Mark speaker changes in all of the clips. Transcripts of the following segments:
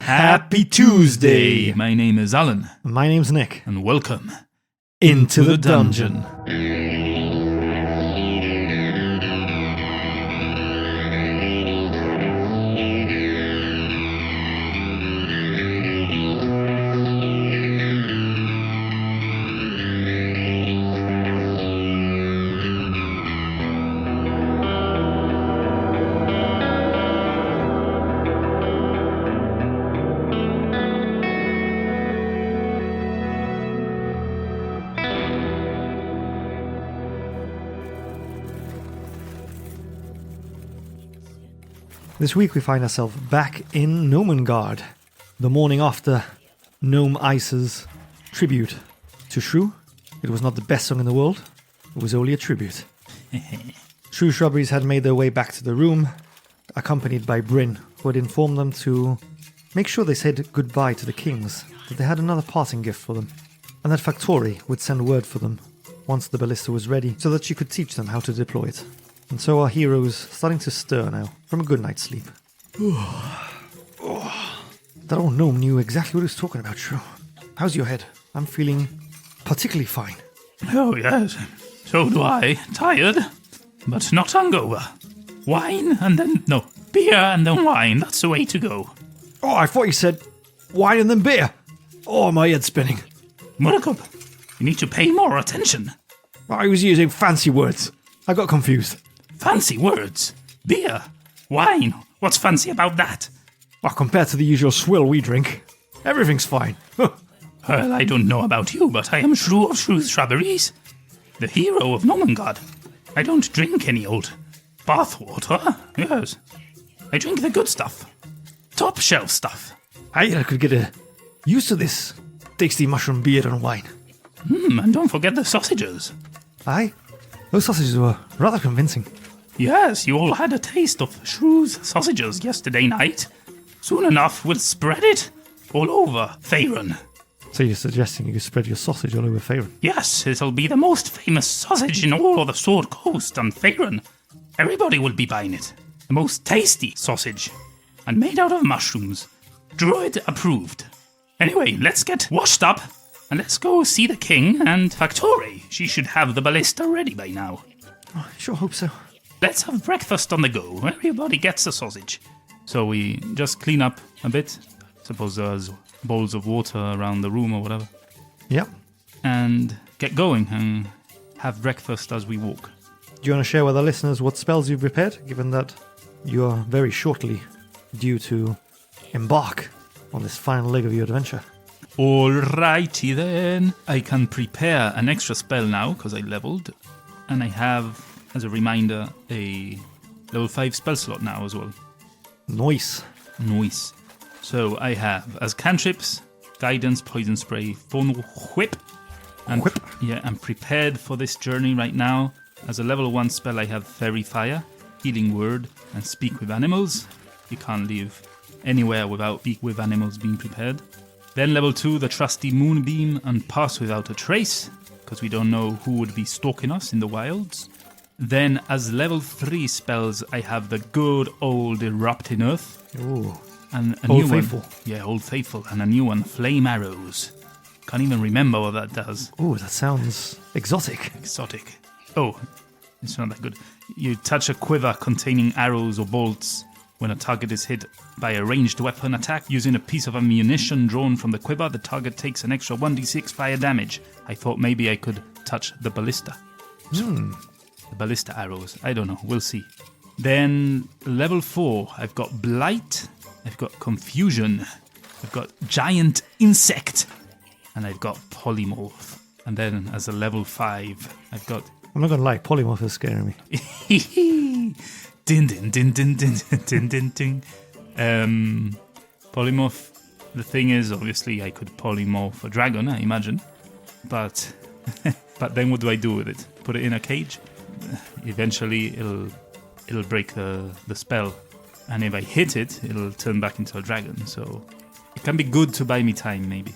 Speaker 1: Happy Tuesday! My name is Alan.
Speaker 2: My name's Nick.
Speaker 1: And welcome
Speaker 2: into the dungeon. This week we find ourselves back in Gnomengarde, the morning after Gnome Ice's tribute to Shrew. It was not the best song in the world, it was only a tribute. Shrew Shrubberies had made their way back to the room, accompanied by Bryn, who had informed them to make sure they said goodbye to the kings, that they had another parting gift for them, and that Factori would send word for them once the ballista was ready, so that she could teach them how to deploy it. And so our hero's starting to stir now, from a good night's sleep. That old gnome knew exactly what he was talking about, Shrew. How's your head? I'm feeling particularly fine.
Speaker 1: Oh, yes. So do I. Tired, but not hungover. Wine and then... No, beer and then wine. That's the way to go.
Speaker 2: Oh, I thought you said wine and then beer. Oh, my head's spinning.
Speaker 1: Murakup, you need to pay more attention.
Speaker 2: I was using fancy words. I got confused.
Speaker 1: Fancy words? Beer? Wine? What's fancy about that?
Speaker 2: Well, compared to the usual swill we drink, everything's fine.
Speaker 1: Well, I don't know about you, but I am Shrew of Shrew's Shrubberies, the hero of Gnomengarde. I don't drink any old bathwater, yes. I drink the good stuff. Top shelf stuff.
Speaker 2: I could get used to this tasty mushroom beer and wine.
Speaker 1: And don't forget the sausages.
Speaker 2: Aye, those sausages were rather convincing.
Speaker 1: Yes, you all had a taste of Shrew's sausages yesterday night. Soon enough, we'll spread it all over Faerun.
Speaker 2: So you're suggesting you could spread your sausage all over Faerun?
Speaker 1: Yes, it'll be the most famous sausage in all of the Sword Coast and Faerun. Everybody will be buying it. The most tasty sausage. And made out of mushrooms. Druid approved. Anyway, let's get washed up. And let's go see the king and Factori. She should have the ballista ready by now.
Speaker 2: Oh, I sure hope so.
Speaker 1: Let's have breakfast on the go. Everybody gets a sausage. So we just clean up a bit. Suppose there's bowls of water around the room or whatever.
Speaker 2: Yep.
Speaker 1: And get going and have breakfast as we walk.
Speaker 2: Do you want to share with our listeners what spells you've prepared, given that you are very shortly due to embark on this final leg of your adventure?
Speaker 1: Alrighty then. I can prepare an extra spell now because I leveled. And I have, as a reminder, a level 5 spell slot now as well.
Speaker 2: Nice.
Speaker 1: So I have, as cantrips, guidance, poison spray, phone whip. And
Speaker 2: whip.
Speaker 1: Yeah, I'm prepared for this journey right now. As a level 1 spell, I have fairy fire, healing word, and speak with animals. You can't leave anywhere without speak with animals being prepared. Then level 2, the trusty moonbeam and pass without a trace, because we don't know who would be stalking us in the wilds. Then as level 3 spells, I have the good old erupting earth.
Speaker 2: Ooh.
Speaker 1: And a
Speaker 2: Old
Speaker 1: new
Speaker 2: Faithful.
Speaker 1: one. Yeah, Old Faithful. And a new one, flame arrows. Can't even remember what that does.
Speaker 2: Ooh, that sounds exotic.
Speaker 1: Exotic. Oh, it's not that good. You touch a quiver containing arrows or bolts. When a target is hit by a ranged weapon attack using a piece of ammunition drawn from the quiver, the target takes an extra 1d6 fire damage. I thought maybe I could touch the ballista. The ballista arrows. I don't know. We'll see. Then level 4, I've got Blight. I've got Confusion. I've got Giant Insect. And I've got Polymorph. And then as a level 5, I've got...
Speaker 2: I'm not going to lie, polymorph is scaring me.
Speaker 1: Din din din din din din din din. Polymorph. The thing is, obviously, I could polymorph a dragon, I imagine. But then what do I do with it? Put it in a cage? Eventually, it'll break the spell. And if I hit it, it'll turn back into a dragon. So it can be good to buy me time, maybe.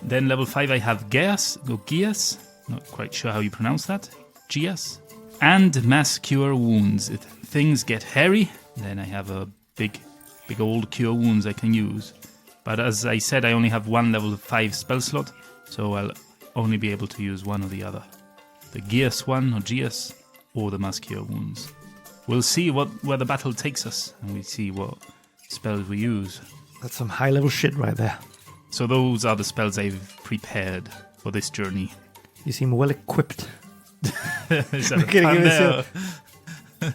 Speaker 1: Then level 5, I have Geas, not quite sure how you pronounce that. Gias. And Mass Cure Wounds. If things get hairy, then I have a big old Cure Wounds I can use. But as I said, I only have one level 5 spell slot, so I'll only be able to use one or the other. The Geas one, or Geas, or the Mass Cure Wounds. We'll see where the battle takes us, and we see what spells we use.
Speaker 2: That's some high-level shit right there.
Speaker 1: So those are the spells I've prepared for this journey.
Speaker 2: You seem well equipped.
Speaker 1: Is that a pun there?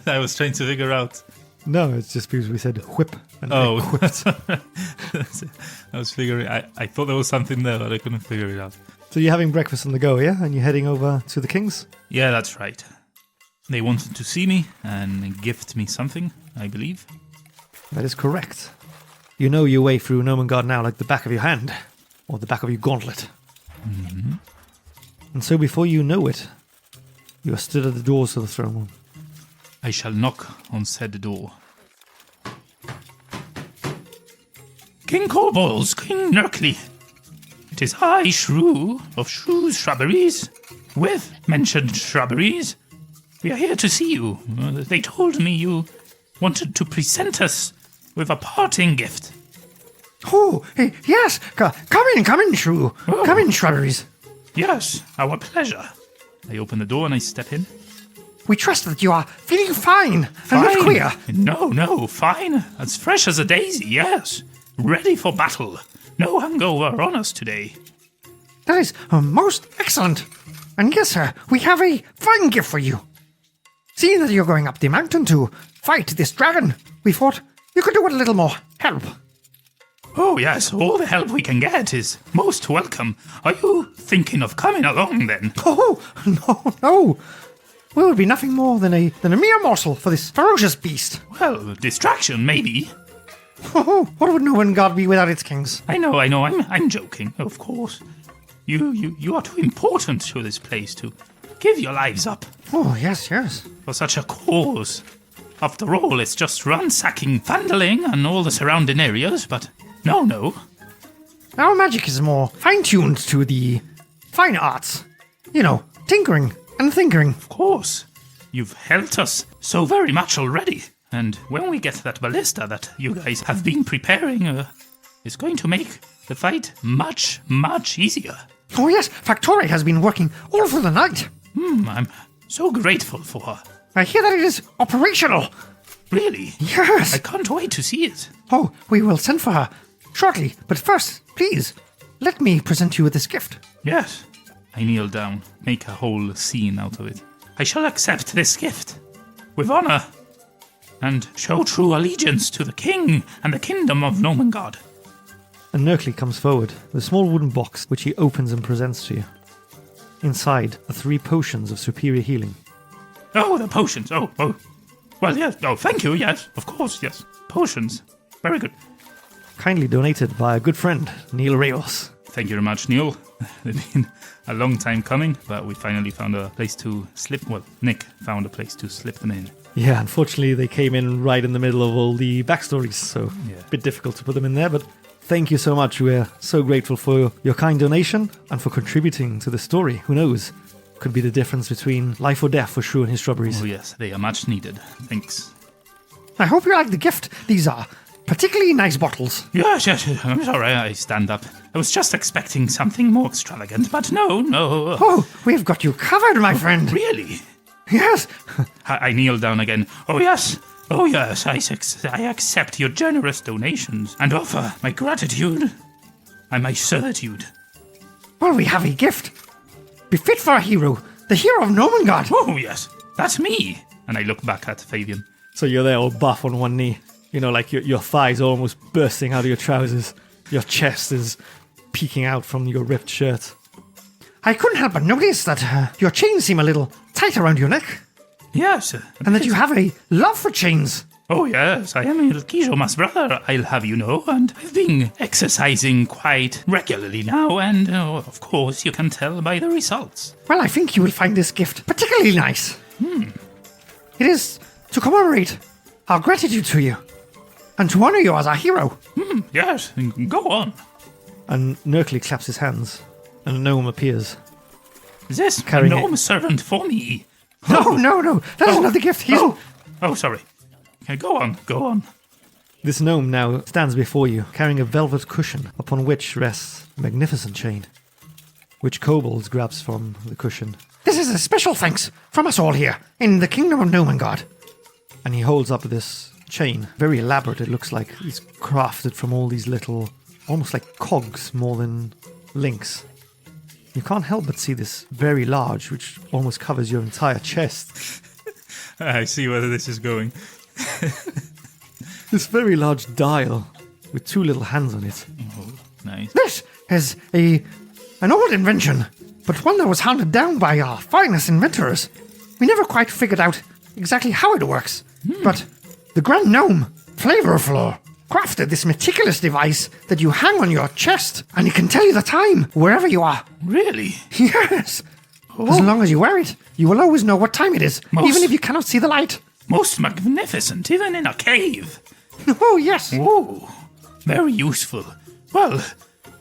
Speaker 1: I was trying to figure out.
Speaker 2: No, it's just because we said whip and equipped.
Speaker 1: I was figuring. I thought there was something there, but I couldn't figure it out.
Speaker 2: So you're having breakfast on the go, yeah? And you're heading over to the King's?
Speaker 1: Yeah, that's right. They wanted to see me and gift me something, I believe.
Speaker 2: That is correct. You know your way through Gnomengarde now like the back of your hand, or the back of your gauntlet.
Speaker 1: Mm-hmm.
Speaker 2: And so before you know it, you are stood at the doors of the throne room.
Speaker 1: I shall knock on said door. King Corballs, King Mercury. It is I, Shrew, of Shrew's Shrubberies, with mentioned Shrubberies. We are here to see you. They told me you wanted to present us with a parting gift.
Speaker 2: Oh, yes. Come in, Shrew.
Speaker 1: Oh.
Speaker 2: Come in, Shrubberies.
Speaker 1: Yes, our pleasure. I open the door and I step in.
Speaker 2: We trust that you are feeling fine and not queer.
Speaker 1: No, fine. As fresh as a daisy, yes. Ready for battle. No hangover on us today.
Speaker 2: That is most excellent. And yes, sir, we have a fine gift for you. Seeing that you're going up the mountain to fight this dragon, we thought you could do with a little more help.
Speaker 1: Oh, yes, all the help we can get is most welcome. Are you thinking of coming along, then?
Speaker 2: Oh, no. We will be nothing more than a mere morsel for this ferocious beast.
Speaker 1: Well, distraction, maybe.
Speaker 2: Oh, what would Gnomengarde be without its kings?
Speaker 1: I know, I'm joking, of course. You are too important to this place to give your lives up.
Speaker 2: Oh, yes.
Speaker 1: For such a cause. After all, it's just ransacking, vandalizing, and all the surrounding areas, but no.
Speaker 2: Our magic is more fine-tuned to the fine arts. You know, tinkering and thinkering.
Speaker 1: Of course. You've helped us so very much already. And when we get that ballista that you guys have been preparing, it's going to make the fight much, much easier.
Speaker 2: Oh, yes. Factory has been working all through the night.
Speaker 1: I'm so grateful for her.
Speaker 2: I hear that it is operational.
Speaker 1: Really?
Speaker 2: Yes.
Speaker 1: I can't wait to see it.
Speaker 2: Oh, we will send for her shortly. But first, please, let me present you with this gift.
Speaker 1: Yes. I kneel down, make a whole scene out of it. I shall accept this gift with honor and show true allegiance to the king and the kingdom of Gnomengarde.
Speaker 2: And Mercury comes forward with a small wooden box which he opens and presents to you. Inside are 3 potions of superior healing.
Speaker 1: Oh, the potions. Oh. Well, yes. Oh, thank you. Yes, of course. Yes. Potions. Very good.
Speaker 2: Kindly donated by a good friend, Neil Rayos.
Speaker 1: Thank you very much, Neil. It's been a long time coming, but we finally found a place to slip. Well, Nick found a place to slip them in.
Speaker 2: Yeah, unfortunately, they came in right in the middle of all the backstories, so
Speaker 1: Yeah.
Speaker 2: a bit difficult to put them in there, but thank you so much. We're so grateful for your kind donation and for contributing to the story. Who knows? Could be the difference between life or death for Shrew and his Shrubberies.
Speaker 1: Oh, yes. They are much needed. Thanks.
Speaker 2: I hope you like the gift. These are particularly nice bottles.
Speaker 1: Yes. I'm sorry. I stand up. I was just expecting something more extravagant, but no.
Speaker 2: Oh, we've got you covered, my friend.
Speaker 1: Really?
Speaker 2: Yes.
Speaker 1: I kneel down again. Oh, yes. I accept your generous donations and offer my gratitude and my certitude.
Speaker 2: Well, we have a gift. Befit for a hero. The hero of Gnomengarde.
Speaker 1: Oh, yes. That's me. And I look back at Fabian.
Speaker 2: So you're there all buff on one knee. You know, like your thighs are almost bursting out of your trousers. Your chest is peeking out from your ripped shirt. I couldn't help but notice that your chains seem a little tight around your neck.
Speaker 1: Yes.
Speaker 2: And that you have a love for chains.
Speaker 1: Oh, yes. I am your Kijomas brother, I'll have you know, and I've been exercising quite regularly now, and of course you can tell by the results.
Speaker 2: Well, I think you will find this gift particularly nice. It is to commemorate our gratitude to you and to honor you as our hero.
Speaker 1: Yes, go on.
Speaker 2: And Mercury claps his hands, and a gnome appears.
Speaker 1: Is this a
Speaker 2: Carrying
Speaker 1: gnome servant for me?
Speaker 2: No. That is not the gift.
Speaker 1: Oh, sorry. Okay, go on.
Speaker 2: This gnome now stands before you, carrying a velvet cushion upon which rests a magnificent chain, which Kobold grabs from the cushion.
Speaker 3: This is a special thanks from us all here in the kingdom of Gnomengarde.
Speaker 2: And he holds up this chain, very elaborate. It looks like it's crafted from all these little, almost like cogs more than links. You can't help but see this very large, which almost covers your entire chest.
Speaker 1: I see where this is going.
Speaker 2: This very large dial with two little hands on it.
Speaker 1: Oh, nice.
Speaker 3: This is an old invention, but one that was handed down by our finest inventors. We never quite figured out exactly how it works, but the Grand Gnome, Flavorflor, crafted this meticulous device that you hang on your chest, and it can tell you the time wherever you are.
Speaker 1: Really?
Speaker 3: Yes. As long as you wear it, you will always know what time it is, even if you cannot see the light.
Speaker 1: Most magnificent, even in a cave.
Speaker 3: Oh, yes.
Speaker 1: Oh, very useful. Well,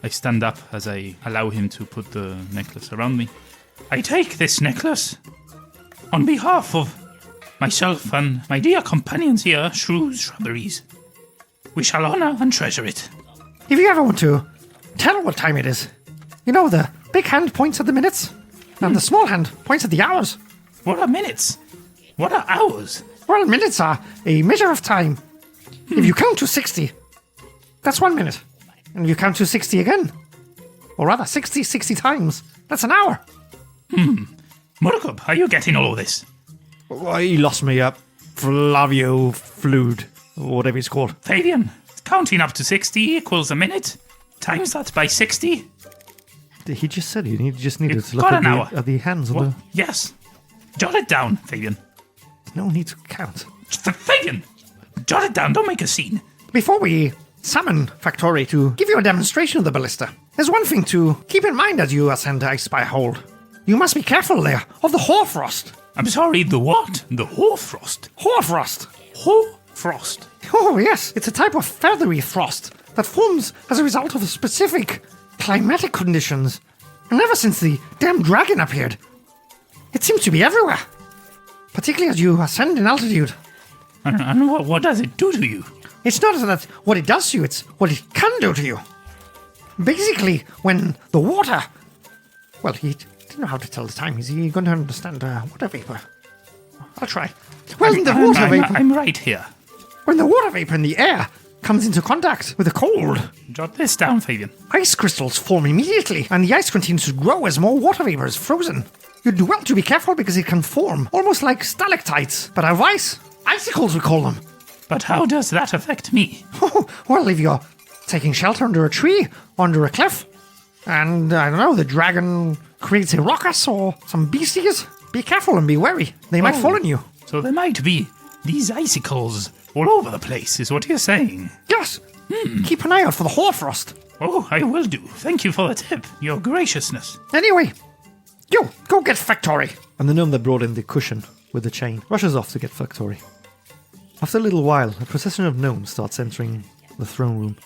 Speaker 1: I stand up as I allow him to put the necklace around me. I take this necklace on behalf of myself and my dear companions here, Shrew's Shrubberies. We shall honour and treasure it.
Speaker 3: If you ever want to tell what time it is, you know the big hand points at the minutes, and the small hand points at the hours.
Speaker 1: What are minutes? What are hours?
Speaker 3: Well, minutes are a measure of time. If you count to 60, that's 1 minute. And if you count to 60 again, or rather 60 times, that's an hour.
Speaker 1: Murkup, are you getting all of this?
Speaker 2: He lost me up. Flavio Fluid, or whatever it's called.
Speaker 1: Fabian, counting up to 60 equals a minute. Times that by 60.
Speaker 2: He just said it. He just needed
Speaker 1: It's
Speaker 2: to look
Speaker 1: got
Speaker 2: at
Speaker 1: an hour.
Speaker 2: the hands of
Speaker 1: What?
Speaker 2: the...
Speaker 1: Yes. Jot it down, Fabian.
Speaker 2: No need to count.
Speaker 1: Fabian! Jot it down, don't make a scene.
Speaker 3: Before we summon Factory to give you a demonstration of the ballista, there's one thing to keep in mind as you ascend to Icespire Hold. You must be careful there of the hoarfrost.
Speaker 1: I'm sorry, the what? The hoarfrost.
Speaker 3: Hoarfrost.
Speaker 1: Hoarfrost.
Speaker 3: Oh, yes, it's a type of feathery frost that forms as a result of specific climatic conditions. And ever since the damn dragon appeared, it seems to be everywhere. Particularly as you ascend in altitude.
Speaker 1: And what does it do to you?
Speaker 3: It's not that what it does to you, it's what it can do to you. Basically, when the water... Well, he didn't know how to tell the time. Is he going to understand water vapor? I'll try. Well, the water vapor...
Speaker 1: I'm right here.
Speaker 3: When the water vapor in the air comes into contact with the cold,
Speaker 1: Jot this down, Fabian.
Speaker 3: ice crystals form immediately, and the ice continues to grow as more water vapor is frozen. You'd do well to be careful because it can form almost like stalactites, but out of ice. Icicles, we call them.
Speaker 1: But how does that affect me?
Speaker 3: Oh, well, if you're taking shelter under a tree, under a cliff, and, I don't know, the dragon creates a ruckus or some beasties, be careful and be wary. They might fall on you.
Speaker 1: So there might be these icicles all over the place, is what you're saying.
Speaker 3: Yes. Keep an eye out for the hoarfrost.
Speaker 1: Oh, I will do. Thank you for the tip. Your graciousness.
Speaker 3: Anyway, you, go get Factory.
Speaker 2: And the gnome that brought in the cushion with the chain rushes off to get Factory. After a little while, a procession of gnomes starts entering the throne room,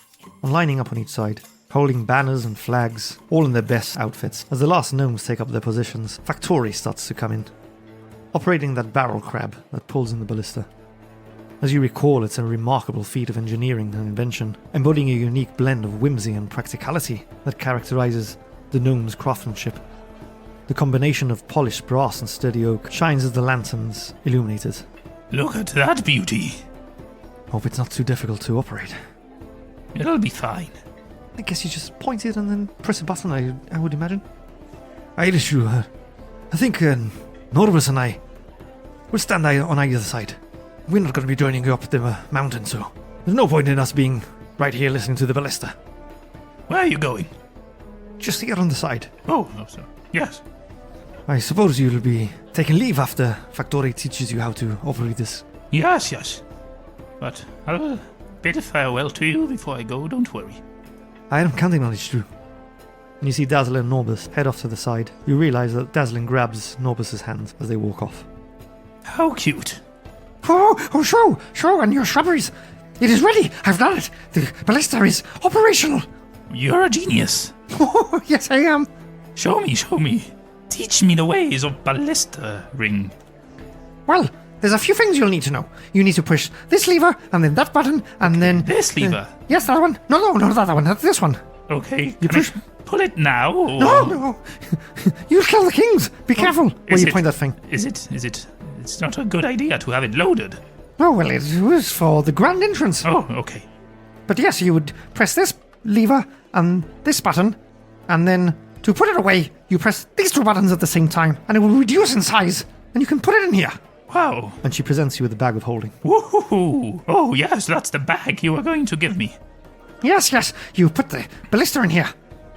Speaker 2: and lining up on each side, holding banners and flags, all in their best outfits. As the last gnomes take up their positions, Factory starts to come in, operating that barrel crab that pulls in the ballista. As you recall, it's a remarkable feat of engineering and invention, embodying a unique blend of whimsy and practicality that characterizes the gnome's craftsmanship. The combination of polished brass and sturdy oak shines as the lanterns illuminate it.
Speaker 1: Look at that beauty.
Speaker 2: Hope it's not too difficult to operate.
Speaker 1: It'll be fine.
Speaker 2: I guess you just point it and then press a button, I would imagine. Aye, Shrew. I think Norbus and I will stand on either side. We're not going to be joining you up the mountain, so there's no point in us being right here listening to the ballista.
Speaker 1: Where are you going?
Speaker 2: Just here on the side.
Speaker 1: Oh, no, sir. Yes.
Speaker 2: I suppose you'll be taking leave after Factory teaches you how to operate this.
Speaker 1: Yes. But I'll bid a farewell to you before I go, don't worry.
Speaker 2: I am counting on it, Shrew. When you see Dazzle and Norbus head off to the side, you realize that Dazzling grabs Norbus's hand as they walk off.
Speaker 1: How cute.
Speaker 3: Oh, Shrew, and your shrubberies. It is ready. I've done it. The ballista is operational.
Speaker 1: You're a genius.
Speaker 3: Oh, yes, I am.
Speaker 1: Show me. Teach me the ways of ballista ring.
Speaker 3: Well, there's a few things you'll need to know. You need to push this lever, and then that button, and then...
Speaker 1: This lever?
Speaker 3: Yes, that one. No, not that one. That's this one.
Speaker 1: Okay.
Speaker 3: You push...
Speaker 1: Pull it now? Or...
Speaker 3: No. You'll kill the kings. Be careful where you point that thing.
Speaker 1: Is it? It's not a good idea to have it loaded.
Speaker 3: Oh, well, it was for the grand entrance.
Speaker 1: Oh, okay.
Speaker 3: But yes, you would press this lever and this button, and then to put it away, you press these two buttons at the same time, and it will reduce in size, and you can put it in here.
Speaker 1: Wow.
Speaker 2: And she presents you with the bag of holding.
Speaker 1: Woohoo! Oh, yes, that's the bag you are going to give me.
Speaker 3: Yes, you put the ballista in here.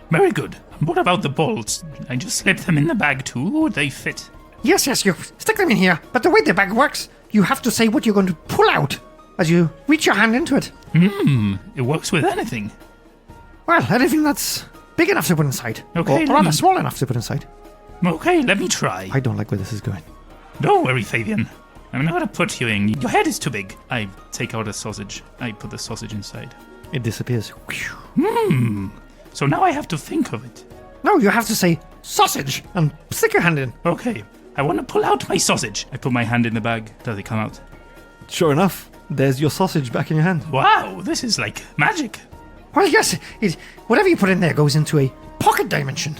Speaker 1: Very good. What about the bolts? I just slip them in the bag too, or would they fit?
Speaker 3: Yes, you stick them in here, but the way the bag works, you have to say what you're going to pull out as you reach your hand into it.
Speaker 1: It works with anything.
Speaker 3: Well, anything that's big enough to put inside.
Speaker 1: Okay,
Speaker 3: Or rather small enough to put inside.
Speaker 1: Okay, let me try.
Speaker 2: I don't like where this is going.
Speaker 1: Don't worry, Fabian. I'm not gonna put you in. Your head is too big. I take out a sausage. I put the sausage inside.
Speaker 2: It disappears.
Speaker 1: So now I have to think of it.
Speaker 3: No, you have to say sausage and stick your hand in.
Speaker 1: Okay, I want to pull out my sausage. I put my hand in the bag. Does it come out?
Speaker 2: Sure enough, there's your sausage back in your hand.
Speaker 1: Wow, this is like magic.
Speaker 3: Well, yes, whatever you put in there goes into a pocket dimension.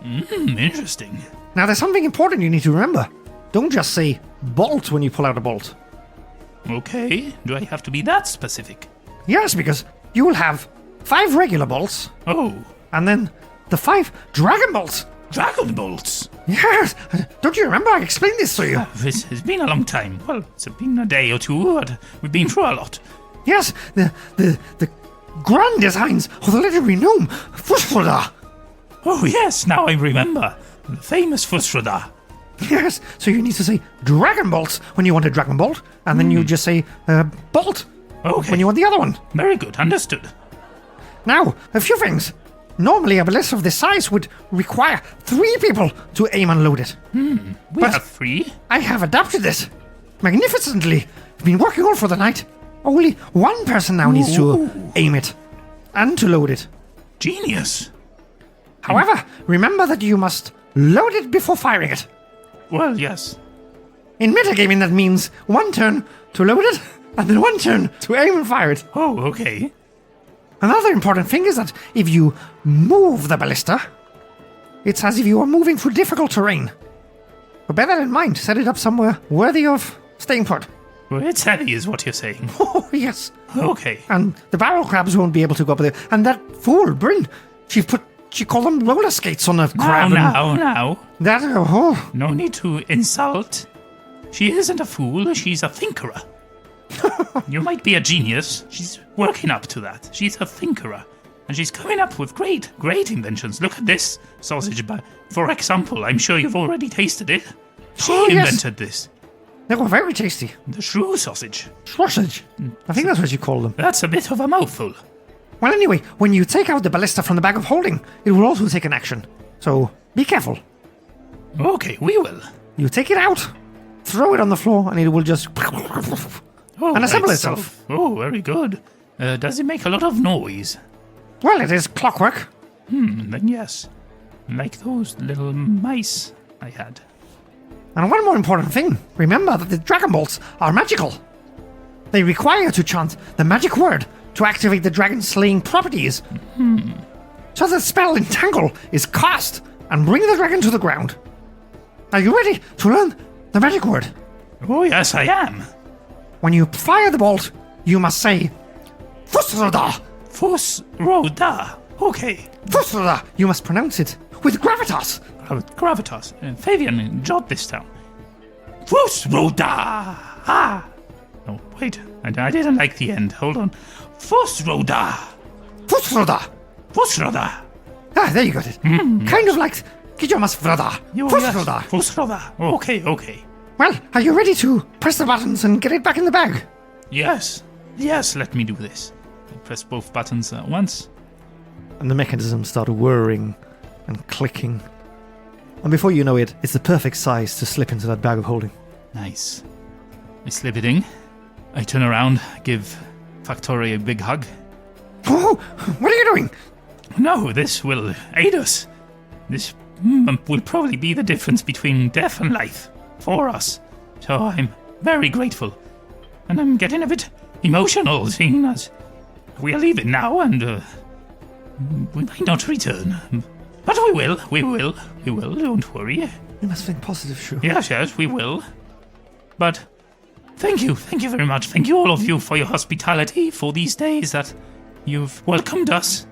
Speaker 1: Interesting.
Speaker 3: Now, there's something important you need to remember. Don't just say bolt when you pull out a bolt.
Speaker 1: Okay, do I have to be that specific?
Speaker 3: Yes, because you will have 5 regular bolts,
Speaker 1: Oh,
Speaker 3: and then the 5 dragon bolts.
Speaker 1: dragon bolts.
Speaker 3: Yes, don't you remember I explained this to you?
Speaker 1: It's been a long time. Well, it's been a day or two, but we've been through a lot.
Speaker 3: Yes, the grand designs of the legendary gnome, Fushroda.
Speaker 1: Oh yes, now I remember. The famous Fusrada.
Speaker 3: Yes, so you need to say dragon bolts when you want a dragon bolt, and then you just say bolt
Speaker 1: Okay,
Speaker 3: when you want the other one.
Speaker 1: very good, understood.
Speaker 3: Now, a few things. Normally, a ballista of this size would require 3 people to aim and load it.
Speaker 1: We
Speaker 3: But-
Speaker 1: have 3.
Speaker 3: I have adapted this magnificently. I've been working all for the night. Only 1 person now needs to aim it and to load it.
Speaker 1: Genius.
Speaker 3: However, remember that you must load it before firing it.
Speaker 1: Well, yes.
Speaker 3: In metagaming, that means 1 turn to load it and then 1 turn to aim and fire it.
Speaker 1: Oh, okay.
Speaker 3: Another important thing is that if you move the ballista, it's as if you are moving through difficult terrain. But bear that in mind, set it up somewhere worthy of staying put.
Speaker 1: Well, it's heavy, is what you're saying.
Speaker 3: Oh, yes.
Speaker 1: Okay.
Speaker 3: And the barrel crabs won't be able to go up there. And that fool, Bryn, she called them roller skates on a crab.
Speaker 1: Now.
Speaker 3: That, oh,
Speaker 1: No need to insult. She isn't a fool, she's a thinkerer. You might be a genius. She's working up to that. She's a thinkerer. And she's coming up with great inventions. Look at this sausage bag. For example, I'm sure you've already tasted it. She
Speaker 3: Oh, yes.
Speaker 1: invented this.
Speaker 3: they were very tasty.
Speaker 1: The Shrew sausage.
Speaker 3: Sausage. I think that's what you call them.
Speaker 1: That's a bit of a mouthful.
Speaker 3: Well, anyway, when you take out the ballista from the bag of holding, it will also take an action. So, be careful.
Speaker 1: Okay, we will.
Speaker 3: You take it out, throw it on the floor, and it will just...
Speaker 1: Oh,
Speaker 3: And assemble
Speaker 1: right,
Speaker 3: itself.
Speaker 1: Oh, very good. Does it make a lot of noise?
Speaker 3: Well, it is clockwork.
Speaker 1: Then yes. Like those little mice I had.
Speaker 3: And one more important thing. Remember that the dragon bolts are magical. They require you to chant the magic word to activate the dragon slaying properties. So the spell Entangle is cast and bring the dragon to the ground. Are you ready to learn the magic word?
Speaker 1: Oh, yes, I am.
Speaker 3: When you fire the bolt, you must say Fusroda!
Speaker 1: Fusroda. Okay.
Speaker 3: Fusroda! You must pronounce it with gravitas.
Speaker 1: Gravitas. Fabian, jot this down. Fusroda. Ah. No, wait. I didn't like the end. Hold on. Fusroda.
Speaker 3: Fusroda!
Speaker 1: Fusroda.
Speaker 3: Ah, there you got it. Kind of like Gijomas Vroda. Fusroda.
Speaker 1: Fusroda. Okay.
Speaker 3: Well, are you ready to press the buttons and get it back in the bag?
Speaker 1: Yes, let me do this. I press both buttons at once.
Speaker 2: And the mechanisms start whirring and clicking. And before you know it, it's the perfect size to slip into that bag of holding.
Speaker 1: Nice. I slip it in. I turn around, give Factory a big hug.
Speaker 3: Oh, what are you doing?
Speaker 1: No, this will aid us. This will probably be the difference between death and life for us. So I'm very grateful. And I'm getting a bit emotional seeing as we are leaving now and we might not return. But we will, don't worry.
Speaker 2: You must think positive, Shrew.
Speaker 1: Yes, we will. But thank you very much. Thank you all of you for your hospitality for these days that you've welcomed us,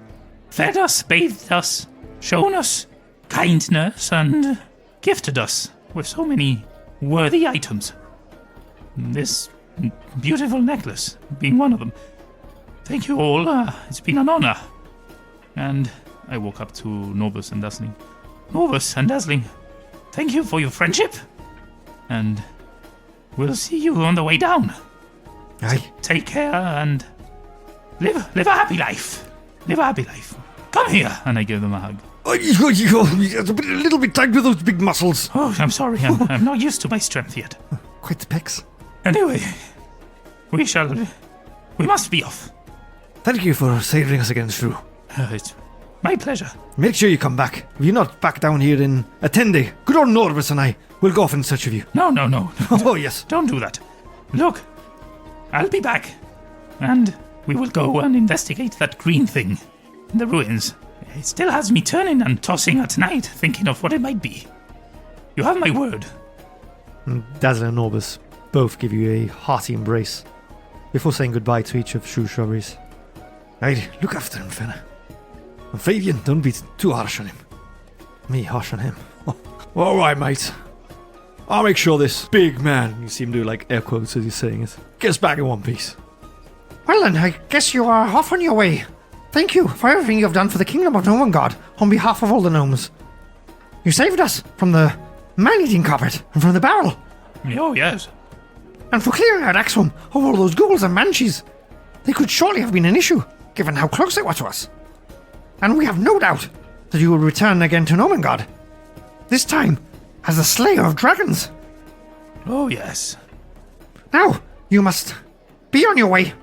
Speaker 1: fed us, bathed us, shown us kindness and gifted us with so many worthy items. This beautiful necklace being one of them. Thank you all. It's been an honor. And I walk up to Novus and Dazzling. Novus and Dazzling, thank you for your friendship. And we'll see you on the way down.
Speaker 2: Aye.
Speaker 1: Take care and live a happy life. Live a happy life. Come here. And I give them a hug.
Speaker 3: It's a little bit tight with those big muscles.
Speaker 1: Oh, I'm sorry. I'm not used to my strength yet.
Speaker 2: Quite the pecs.
Speaker 1: Anyway, we must be off.
Speaker 2: Thank you for saving us again, Shrew.
Speaker 1: It's my pleasure.
Speaker 2: Make sure you come back. If you're not back down here in Attende, good old Norvis and I will go off in search of you.
Speaker 1: No.
Speaker 2: Oh, yes.
Speaker 1: Don't do that. Look, I'll be back. And we will go and investigate that green thing in the ruins. It still has me turning and tossing at night, thinking of what it might be. You have my word.
Speaker 2: And Dazzler and Norvis both give you a hearty embrace before saying goodbye to each of Shrew's Shrubberies. Aye, look after him, fella. And Fabian, don't be too harsh on him. Me harsh on him. All right, mate. I'll make sure this big man, you see him do like air quotes as he's saying it, gets back in one piece.
Speaker 3: Well then, I guess you are off on your way. Thank you for everything you have done for the Kingdom of Gnomengarde on behalf of all the gnomes. You saved us from the man-eating carpet and from the barrel.
Speaker 1: Oh, yes.
Speaker 3: And for clearing out Axum of all those ghouls and banshees. They could surely have been an issue, given how close they were to us. And we have no doubt that you will return again to Gnomengarde. This time, as the slayer of dragons.
Speaker 1: Oh, yes.
Speaker 3: Now, you must be on your way.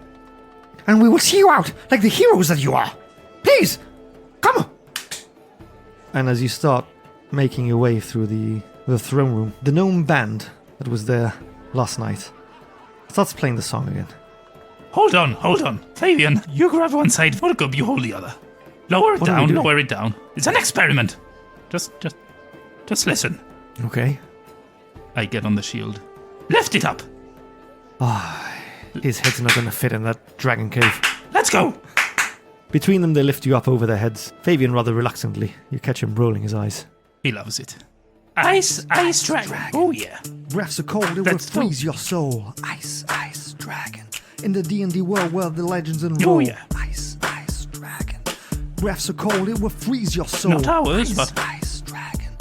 Speaker 3: And we will see you out like the heroes that you are. Please, come.
Speaker 2: And as you start making your way through the throne room, the gnome band that was there last night starts playing the song again.
Speaker 1: Hold on. Fabian, you grab one side, Volkub, you hold the other. Lower it down. It's an experiment. Just listen.
Speaker 2: Okay.
Speaker 1: I get on the shield. Lift it up.
Speaker 2: His head's not going to fit in that dragon cave.
Speaker 1: Let's go.
Speaker 2: Between them, they lift you up over their heads. Fabian rather reluctantly. You catch him rolling his eyes.
Speaker 1: He loves it. Ice dragon. Oh, yeah.
Speaker 3: Breaths so cold it will freeze your soul. Ice dragon. In the D&D world where the legends enroll.
Speaker 1: Oh, yeah.
Speaker 3: Ice dragon. Breaths so cold it will freeze your soul.
Speaker 1: Not ours, but...
Speaker 3: Ice dragon.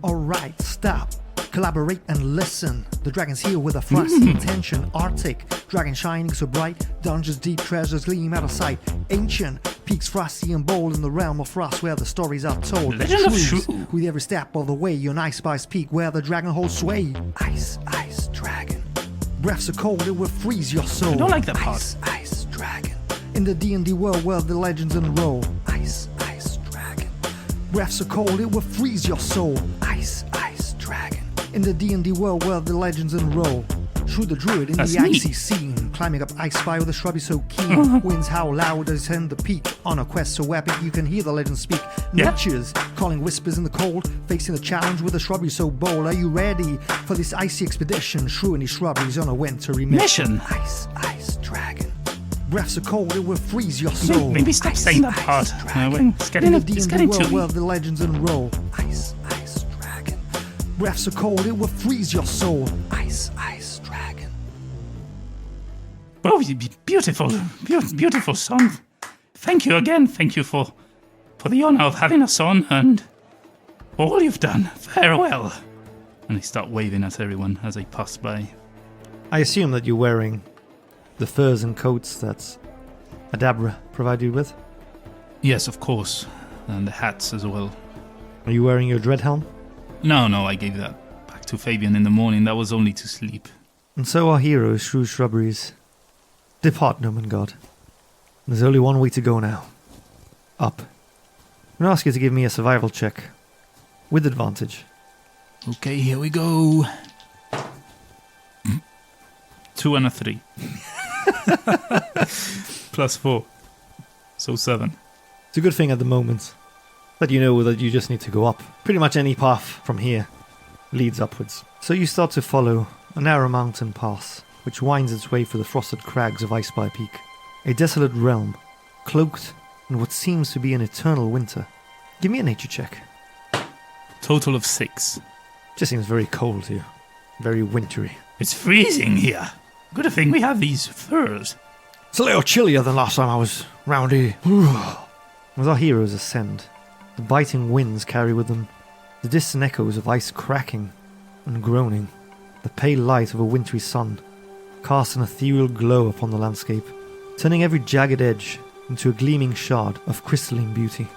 Speaker 3: Alright, stop. Collaborate and listen. The dragon's here with a frosty intention. Arctic, dragon shining so bright. Dungeons deep, treasures gleam out of sight. Ancient, peaks frosty and bold in the realm of frost where the stories are told.
Speaker 1: Legend of
Speaker 3: Shrews,
Speaker 1: Shrew.
Speaker 3: with every step of the way on Icespire Peak where the dragon holds sway. Ice dragon. Breaths so cold it will freeze your soul.
Speaker 1: I don't like that part.
Speaker 3: Ice dragon. In the D&D world where the legends enroll. Ice dragon. Breaths so cold it will freeze your soul. Ice dragon. In the D&D world where the legends enroll. Shrew the druid in
Speaker 1: That's
Speaker 3: the
Speaker 1: neat.
Speaker 3: icy scene, climbing up Icespire with a shrubby so keen. Winds howl loud as ascend the peak. On a quest so epic you can hear the legends speak.
Speaker 1: Yeah.
Speaker 3: Natures calling whispers in the cold, facing a challenge with a shrubbery so bold. Are you ready for this icy expedition? Shrew and his shrubberies on a wintry mission. Ice dragon. Breaths so cold it will freeze your soul.
Speaker 1: Maybe stop saying that part. It's
Speaker 3: In the
Speaker 1: getting
Speaker 3: D&D
Speaker 1: too...
Speaker 3: world where the legends enroll. Ice dragon. Breaths so cold it will freeze your soul. Ice dragon.
Speaker 1: Oh, beautiful song. Thank you again. Thank you for the honor of having us on and all you've done. Farewell. And I start waving at everyone as I pass by.
Speaker 2: I assume that you're wearing the furs and coats that Adabra provided you with.
Speaker 1: Yes, of course. And the hats as well.
Speaker 2: Are you wearing your dread helm?
Speaker 1: No, I gave that back to Fabian in the morning. That was only to sleep.
Speaker 2: And so our heroes, Shrew Shrubberies, depart Gnomengarde. There's only one way to go now. Up. I'm going to ask you to give me a survival check. With advantage.
Speaker 1: Okay, here we go. 2 and a 3. Plus 4. So 7.
Speaker 2: It's a good thing at the moment that you know that you just need to go up. Pretty much any path from here leads upwards. So you start to follow a narrow mountain pass which winds its way through the frosted crags of Icespire Peak. A desolate realm, cloaked in what seems to be an eternal winter. Give me a nature check.
Speaker 1: Total of 6.
Speaker 2: Just seems very cold here. Very wintry.
Speaker 1: It's freezing here. Good thing we have these furs.
Speaker 3: It's a little chillier than last time I was round here.
Speaker 2: As our heroes ascend, the biting winds carry with them the distant echoes of ice cracking and groaning. The pale light of a wintry sun casts an ethereal glow upon the landscape, turning every jagged edge into a gleaming shard of crystalline beauty.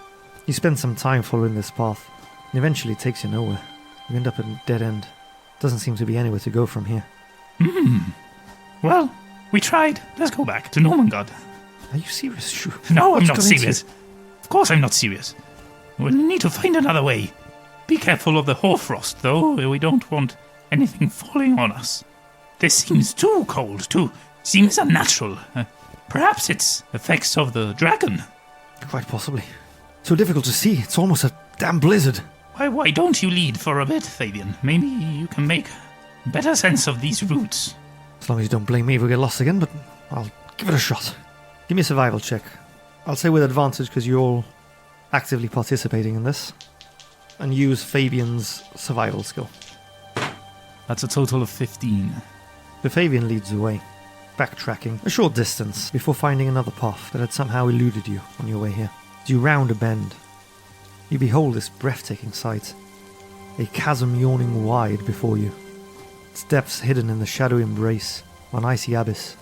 Speaker 2: You spend some time following this path, and eventually it takes you nowhere. You end up at a dead end. Doesn't seem to be anywhere to go from here.
Speaker 1: Well, we tried. Let's go back to Gnomengarde.
Speaker 2: Are you serious, Shrew?
Speaker 1: No, I'm
Speaker 2: What's
Speaker 1: not
Speaker 2: gone into
Speaker 1: serious. Of course I'm not serious. We'll need to find another way. Be careful of the hoarfrost, though. We don't want anything falling on us. This seems too cold, too. Seems unnatural. Perhaps it's effects of the dragon.
Speaker 2: Quite possibly. So difficult to see. It's almost a damn blizzard.
Speaker 1: Why don't you lead for a bit, Fabian? Maybe you can make better sense of these routes.
Speaker 2: As long as you don't blame me if we get lost again, but I'll give it a shot. Give me a survival check. I'll say with advantage because you're all actively participating in this. And use Fabian's survival skill.
Speaker 1: That's a total of 15.
Speaker 2: The Fabian leads the way, backtracking a short distance before finding another path that had somehow eluded you on your way here. As you round a bend, you behold this breathtaking sight. A chasm yawning wide before you, its depths hidden in the shadowy embrace of an icy abyss.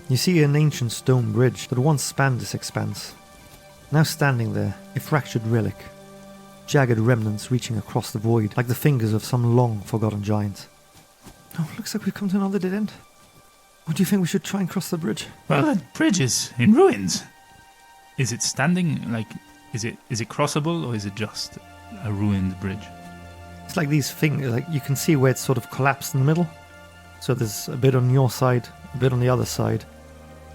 Speaker 2: You see an ancient stone bridge that once spanned this expanse. Now standing there, a fractured relic, jagged remnants reaching across the void like the fingers of some long-forgotten giant. Oh, looks like we've come to another dead end. What do you think we should try and cross the bridge?
Speaker 1: Well, the bridge is in ruins. Is it standing? Like, is it crossable, or is it just a ruined bridge?
Speaker 2: It's like these things, like you can see where it's sort of collapsed in the middle. So there's a bit on your side, a bit on the other side,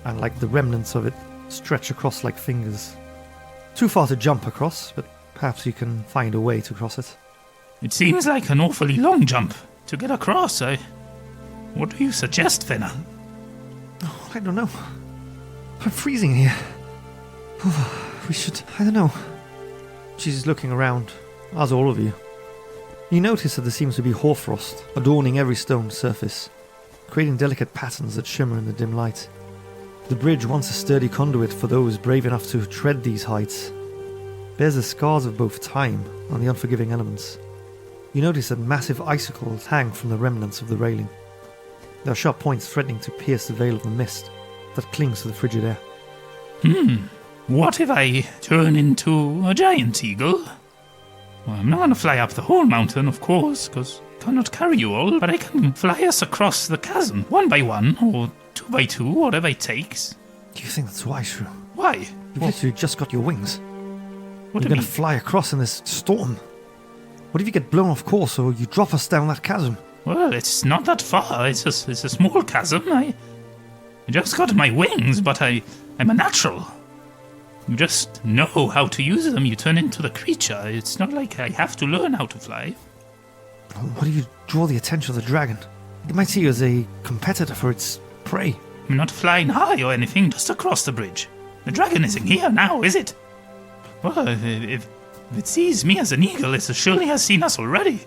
Speaker 2: and like the remnants of it stretch across like fingers. Too far to jump across, but perhaps you can find a way to cross it.
Speaker 1: It seems like an awfully long jump to get across. What do you suggest, Fenna?
Speaker 2: Oh, I don't know. I'm freezing here. We should... I don't know. She's looking around, as all of you. You notice that there seems to be hoarfrost adorning every stone surface, creating delicate patterns that shimmer in the dim light. The bridge, once a sturdy conduit for those brave enough to tread these heights, bears the scars of both time and the unforgiving elements. You notice that massive icicles hang from the remnants of the railing. There are sharp points threatening to pierce the veil of the mist that clings to the frigid air.
Speaker 1: What if I turn into a giant eagle? Well, I'm not going to fly up the whole mountain, of course, because I cannot carry you all, but I can fly us across the chasm, 1 by 1, or 2 by 2, whatever it takes.
Speaker 2: Do you think that's wise, Shrew?
Speaker 1: Why?
Speaker 2: You've literally just got your wings.
Speaker 1: What
Speaker 2: You're
Speaker 1: do
Speaker 2: going
Speaker 1: you
Speaker 2: to fly across in this storm. What if you get blown off course or you drop us down that chasm?
Speaker 1: Well, it's not that far. It's a small chasm. I just got my wings, but I'm a natural. You just know how to use them. You turn into the creature. It's not like I have to learn how to fly.
Speaker 2: What if you draw the attention of the dragon? It might see you as a competitor for its prey.
Speaker 1: I'm not flying high or anything, just across the bridge. The dragon isn't here now, is it? Well, if it sees me as an eagle, it surely has seen us already.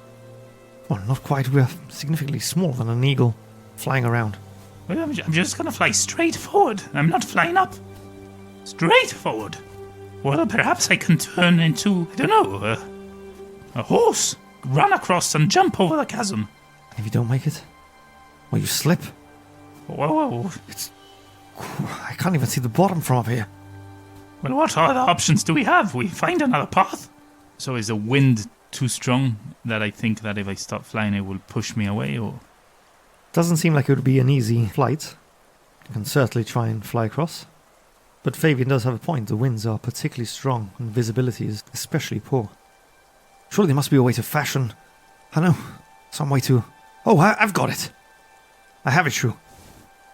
Speaker 2: Well, not quite. We're significantly smaller than an eagle flying around.
Speaker 1: Well, I'm just gonna fly straight forward. I'm not flying up. Straight forward. Well, perhaps I can turn into, I don't know, a horse. Run across and jump over the chasm.
Speaker 2: And if you don't make it? Or you slip?
Speaker 1: Whoa.
Speaker 2: I can't even see the bottom from up here.
Speaker 1: Well, what other options do we have? We find another path. So is the wind too strong that I think that if I start flying it will push me away, or?
Speaker 2: Doesn't seem like it would be an easy flight. You can certainly try and fly across. But Fabian does have a point. The winds are particularly strong and visibility is especially poor. Surely there must be a way to fashion... I know. Some way to... Oh, I've got it. I have it, Shrew.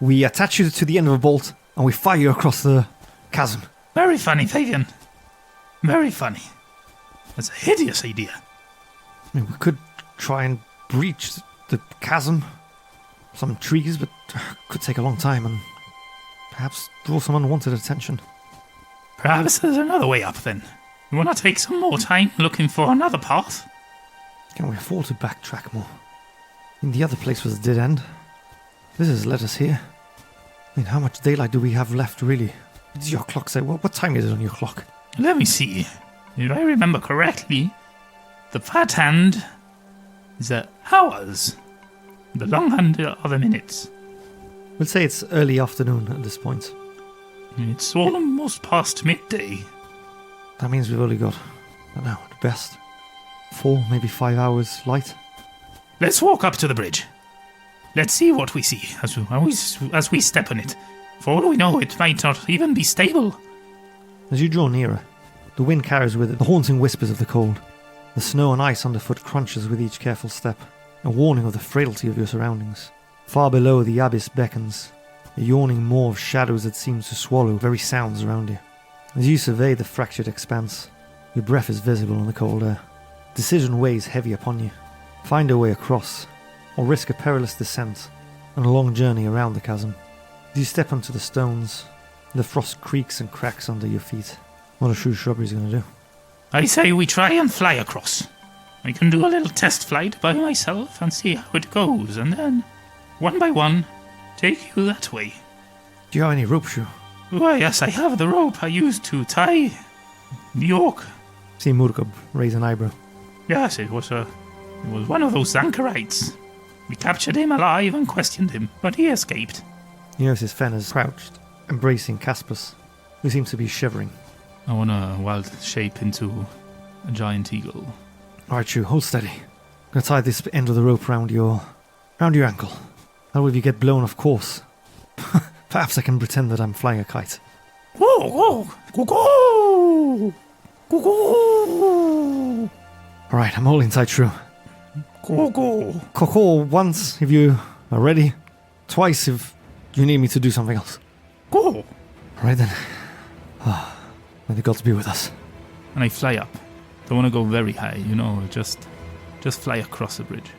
Speaker 2: We attach you to the end of a bolt and we fire you across the chasm.
Speaker 1: Very funny, Fabian. Very funny. That's a hideous idea.
Speaker 2: I mean, we could try and breach the chasm, some trees, but it could take a long time and perhaps draw some unwanted attention.
Speaker 1: Perhaps there's another way up then. You want to take some more time looking for another path?
Speaker 2: Can we afford to backtrack more? I mean, the other place was a dead end. This has led us here. I mean, how much daylight do we have left, really? What does your clock say? What time is it on your clock?
Speaker 1: Let me see. If I remember correctly, the fat hand is hours. The long hand are the minutes.
Speaker 2: We'll say it's early afternoon at this point.
Speaker 1: It's almost past midday.
Speaker 2: That means we've only got, I don't know, at best 4, maybe 5 hours light.
Speaker 1: Let's walk up to the bridge. Let's see what we see as we step on it. For all we know, it might not even be stable.
Speaker 2: As you draw nearer, the wind carries with it the haunting whispers of the cold. The snow and ice underfoot crunches with each careful step, a warning of the frailty of your surroundings. Far below, the abyss beckons, a yawning maw of shadows that seems to swallow very sounds around you. As you survey the fractured expanse, your breath is visible in the cold air. Decision weighs heavy upon you. Find a way across, or risk a perilous descent and a long journey around the chasm. As you step onto the stones, the frost creaks and cracks under your feet. What are Shrubberies going to do?
Speaker 1: I say we try and fly across. I can do a little test flight by myself and see how it goes, and then, one by one, take you that way.
Speaker 2: Do you have any rope, Shrew?
Speaker 1: Why, yes, I have the rope I used to tie the orc.
Speaker 2: See Murkob raise an eyebrow.
Speaker 1: Yes, it was one of those anchorites. We captured him alive and questioned him, but he escaped.
Speaker 2: You notice Fen is crouched, embracing Caspus, who seems to be shivering.
Speaker 1: I want to wild shape into a giant eagle.
Speaker 2: Alright, Shrew, hold steady. I'm going to tie this end of the rope round your ankle. That way if you get blown off course, perhaps I can pretend that I'm flying a kite.
Speaker 1: Go, go, go, go, go, go.
Speaker 2: Alright, I'm holding tight, Shrew.
Speaker 1: Go, go.
Speaker 2: Coco once if you are ready, twice if you need me to do something else.
Speaker 1: Go.
Speaker 2: Alright then. May the gods be with us.
Speaker 1: And I fly up. Don't want to go very high, just fly across the bridge.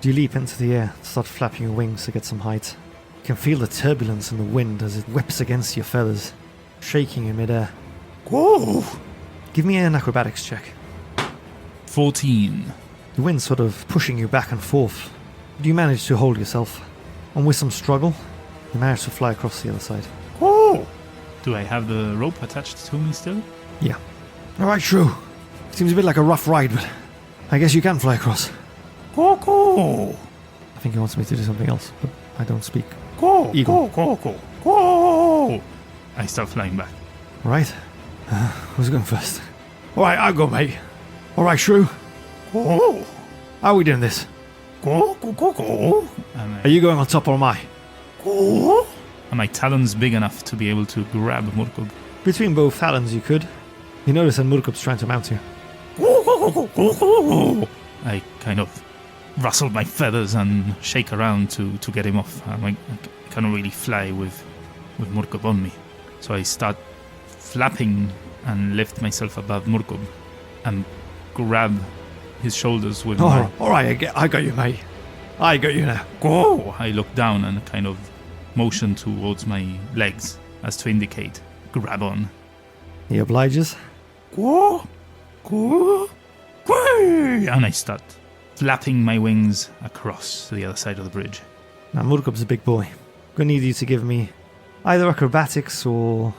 Speaker 2: You leap into the air, start flapping your wings to get some height. You can feel the turbulence in the wind as it whips against your feathers, shaking in midair.
Speaker 1: Whoa!
Speaker 2: Give me an acrobatics check.
Speaker 1: 14.
Speaker 2: The wind's sort of pushing you back and forth. But you manage to hold yourself, and with some struggle, you manage to fly across the other side.
Speaker 1: Whoa! Do I have the rope attached to me still?
Speaker 2: Yeah. Alright, Shrew. Seems a bit like a rough ride, but I guess you can fly across.
Speaker 1: Go, go!
Speaker 2: I think he wants me to do something else, but I don't speak.
Speaker 1: Go,
Speaker 2: Eagle.
Speaker 1: go, go, go, go! I start flying back.
Speaker 2: Alright. Who's going first? Alright, I'll go, mate. Alright, Shrew.
Speaker 1: Go!
Speaker 2: How are we doing this?
Speaker 1: Go, go, go, go!
Speaker 2: Are you going on top or am I?
Speaker 1: Go! Are my talons big enough to be able to grab Murkob?
Speaker 2: Between both talons you could. You notice that Murkob's trying to mount you.
Speaker 1: Go, go, go, go, go, go! I kind of rustle my feathers and shake around to get him off. I cannot really fly with Murkob on me. So I start flapping and lift myself above Murkob and grab his shoulders with my...
Speaker 2: Alright, I got you, mate. I got you now.
Speaker 1: Go! I look down and kind of motion towards my legs as to indicate grab on.
Speaker 2: He obliges.
Speaker 1: Go! Go! Go! And I start flapping my wings across to the other side of the bridge.
Speaker 2: Now, Murkob's a big boy. Gonna need you to give me either acrobatics or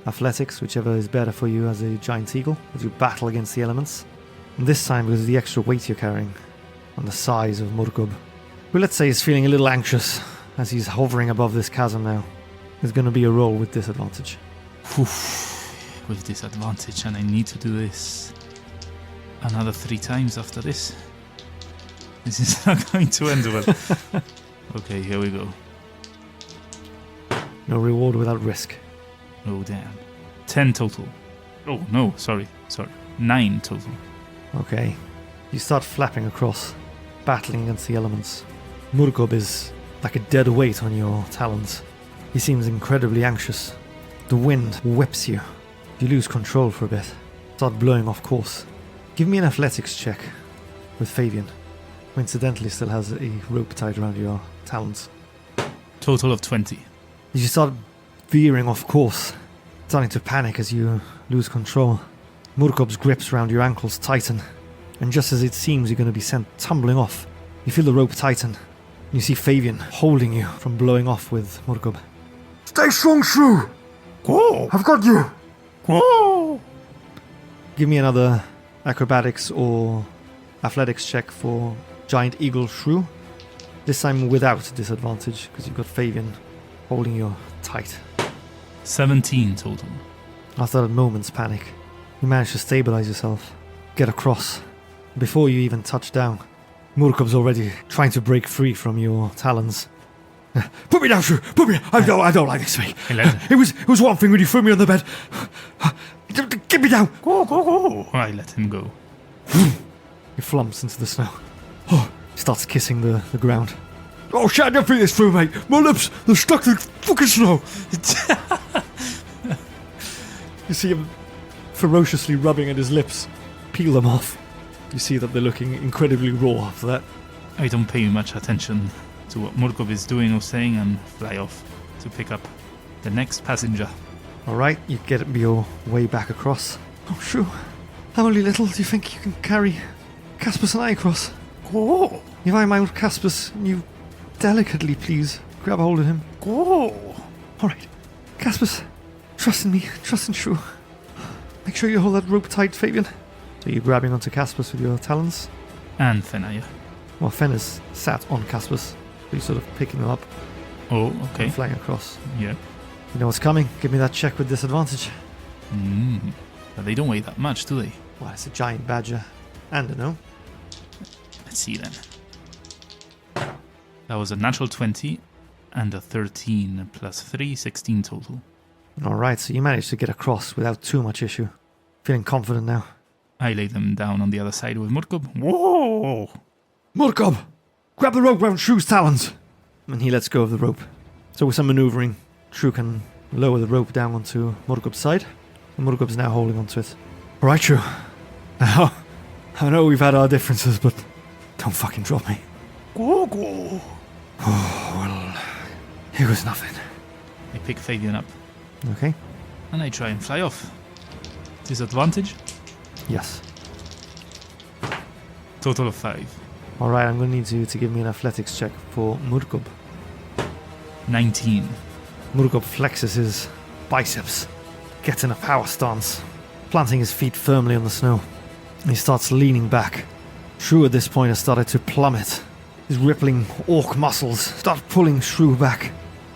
Speaker 2: athletics, whichever is better for you as a giant eagle, as you battle against the elements. And this time, because of the extra weight you're carrying, and the size of Murkob, who let's say is feeling a little anxious as he's hovering above this chasm now, there's going to be a roll with disadvantage.
Speaker 1: With disadvantage, and I need to do this another 3 times after this. This is not going to end well. Okay, here we go.
Speaker 2: No reward without risk.
Speaker 1: Oh, damn. 10 total. Oh, no, sorry. 9 total.
Speaker 2: Okay. You start flapping across, battling against the elements. Murkob is like a dead weight on your talons. He seems incredibly anxious. The wind whips you. You lose control for a bit. Start blowing off course. Give me an athletics check with Fabian, who incidentally still has a rope tied around your talons.
Speaker 1: Total of 20.
Speaker 2: You start veering off course, starting to panic as you lose control. Murkob's grips around your ankles tighten, and just as it seems you're going to be sent tumbling off, you feel the rope tighten. You see Fabian holding you from blowing off with Murkob.
Speaker 3: Stay strong, Shrew.
Speaker 1: Go!
Speaker 3: I've got you.
Speaker 1: Go!
Speaker 2: Give me another acrobatics or athletics check for Giant Eagle Shrew. This time without disadvantage, because you've got Fabian holding you tight.
Speaker 1: 17 total.
Speaker 2: After a moment's panic, you manage to stabilize yourself, get across. Before you even touch down, Murkob's already trying to break free from your talons.
Speaker 3: Put me down, Shrew. Put me. I don't like this, mate.
Speaker 1: Let
Speaker 3: It was one thing when you threw me on the bed. Get me down.
Speaker 1: go. I let him go.
Speaker 2: He flumps into the snow. Starts kissing the ground.
Speaker 3: Oh shit! I don't think this through, mate. My lips, they're stuck to the fucking snow.
Speaker 2: You see him ferociously rubbing at his lips. Peel them off. You see that they're looking incredibly raw after that.
Speaker 1: I don't pay much attention to what Murkob is doing or saying and fly off to pick up the next passenger.
Speaker 2: Alright, you get your way back across. Oh, Shrew, how only little do you think you can carry Caspus and I across?
Speaker 1: Go!
Speaker 2: If I mount Caspus, you delicately, please, grab a hold of him.
Speaker 1: Go!
Speaker 2: Alright, Caspus, trust in me, trust in Shrew. Make sure you hold that rope tight, Fabian. So you're grabbing onto Caspus with your talons?
Speaker 1: And Fenaya.
Speaker 2: Well, Fen is sat on Caspus, so you're sort of picking him up
Speaker 1: Oh, okay.
Speaker 2: and flying across.
Speaker 1: Yeah.
Speaker 2: You know what's coming? Give me that check with disadvantage.
Speaker 1: But they don't weigh that much, do they?
Speaker 2: Well, it's a giant badger and a gnome.
Speaker 1: Let's see then. That was a natural 20 and a 13 plus 3, 16 total.
Speaker 2: Alright, so you managed to get across without too much issue. Feeling confident now.
Speaker 1: I lay them down on the other side with Murkob. Whoa!
Speaker 3: Murkob, grab the rope round Shrew's talons.
Speaker 2: And he lets go of the rope. So with some maneuvering, Shrew can lower the rope down onto Murkob's side. And Murkob's now holding onto it.
Speaker 3: Alright, Shrew. I know we've had our differences, but don't fucking drop me.
Speaker 1: Go!
Speaker 3: Oh, well, it was nothing.
Speaker 1: I pick Fabian up
Speaker 2: Okay?
Speaker 1: and I try and fly off. Disadvantage?
Speaker 2: Yes.
Speaker 1: Total of 5.
Speaker 2: Alright, I'm going to need you to give me an athletics check for Murkob.
Speaker 1: 19.
Speaker 2: Murkob flexes his biceps, gets in a power stance, planting his feet firmly on the snow. And he starts leaning back. Shrew at this point has started to plummet. His rippling orc muscles start pulling Shrew back.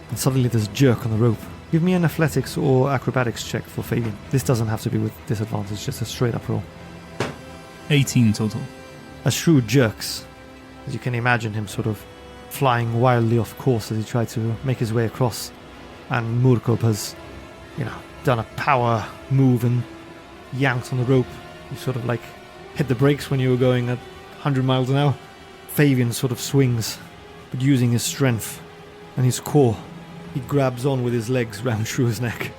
Speaker 2: And suddenly there's a jerk on the rope. Give me an athletics or acrobatics check for Fabian. This doesn't have to be with disadvantage, just a straight up roll.
Speaker 1: 18 total.
Speaker 2: As Shrew jerks, as you can imagine him sort of flying wildly off course as he tried to make his way across. And Murkob has, done a power move and yanked on the rope. You sort of like hit the brakes when you were going at 100 miles an hour. Fabian sort of swings, but using his strength and his core, he grabs on with his legs round Shrew's neck.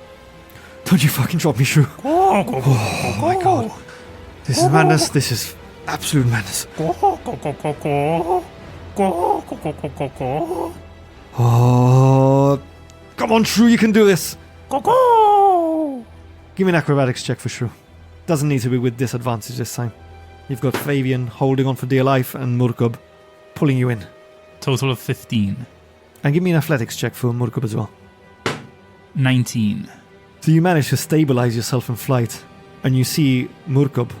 Speaker 3: Don't you fucking drop me, Shrew.
Speaker 1: Oh
Speaker 3: my God. This is madness. This is absolute madness. Oh, come on, Shrew, you can do this.
Speaker 2: Give me an acrobatics check for Shrew. Doesn't need to be with disadvantage this time. You've got Fabian holding on for dear life and Murkob pulling you in.
Speaker 1: Total of 15.
Speaker 2: And give me an athletics check for Murkob as well.
Speaker 1: 19.
Speaker 2: So you manage to stabilize yourself in flight, and you see Murkob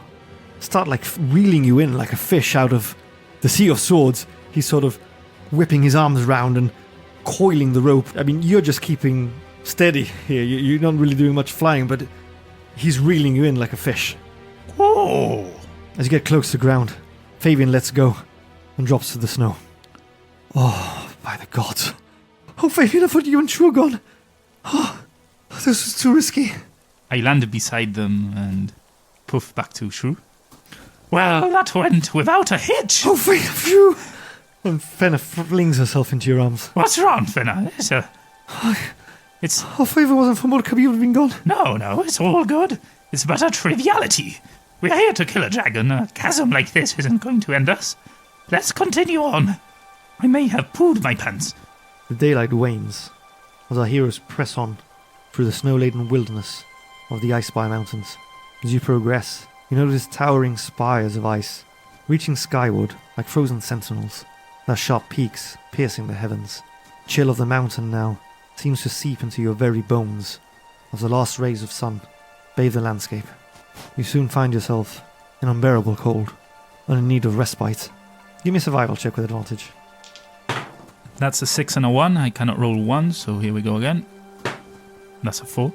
Speaker 2: start like reeling you in like a fish out of the sea of swords. He's sort of whipping his arms around and coiling the rope. I mean, you're just keeping steady here. You're not really doing much flying, but he's reeling you in like a fish.
Speaker 1: Oh!
Speaker 2: As you get close to ground, Fabian lets go and drops to the snow. Oh, by the gods. Oh, Fabian, I thought you and Shrew were gone. Oh, this was too risky.
Speaker 1: I land beside them and poof back to Shrew. Well, that went without a hitch.
Speaker 2: Oh, Shrew! And Fenna flings herself into your arms.
Speaker 1: What's wrong, Fenna? It's...
Speaker 3: Oh, if it wasn't for Mulcahy, you would have been gone.
Speaker 1: No, it's all good. It's but a triviality. We're here to kill a dragon. A chasm like this isn't going to end us. Let's continue on. I may have pooed my pants.
Speaker 2: The daylight wanes as our heroes press on through the snow-laden wilderness of the Icespire Mountains. As you progress, you notice towering spires of ice, reaching skyward like frozen sentinels, their sharp peaks piercing the heavens. The chill of the mountain now seems to seep into your very bones as the last rays of sun bathe the landscape. You soon find yourself in unbearable cold and in need of respite. Give me a survival check with advantage.
Speaker 1: That's a 6 and a 1. I cannot roll 1, so here we go again. That's a 4.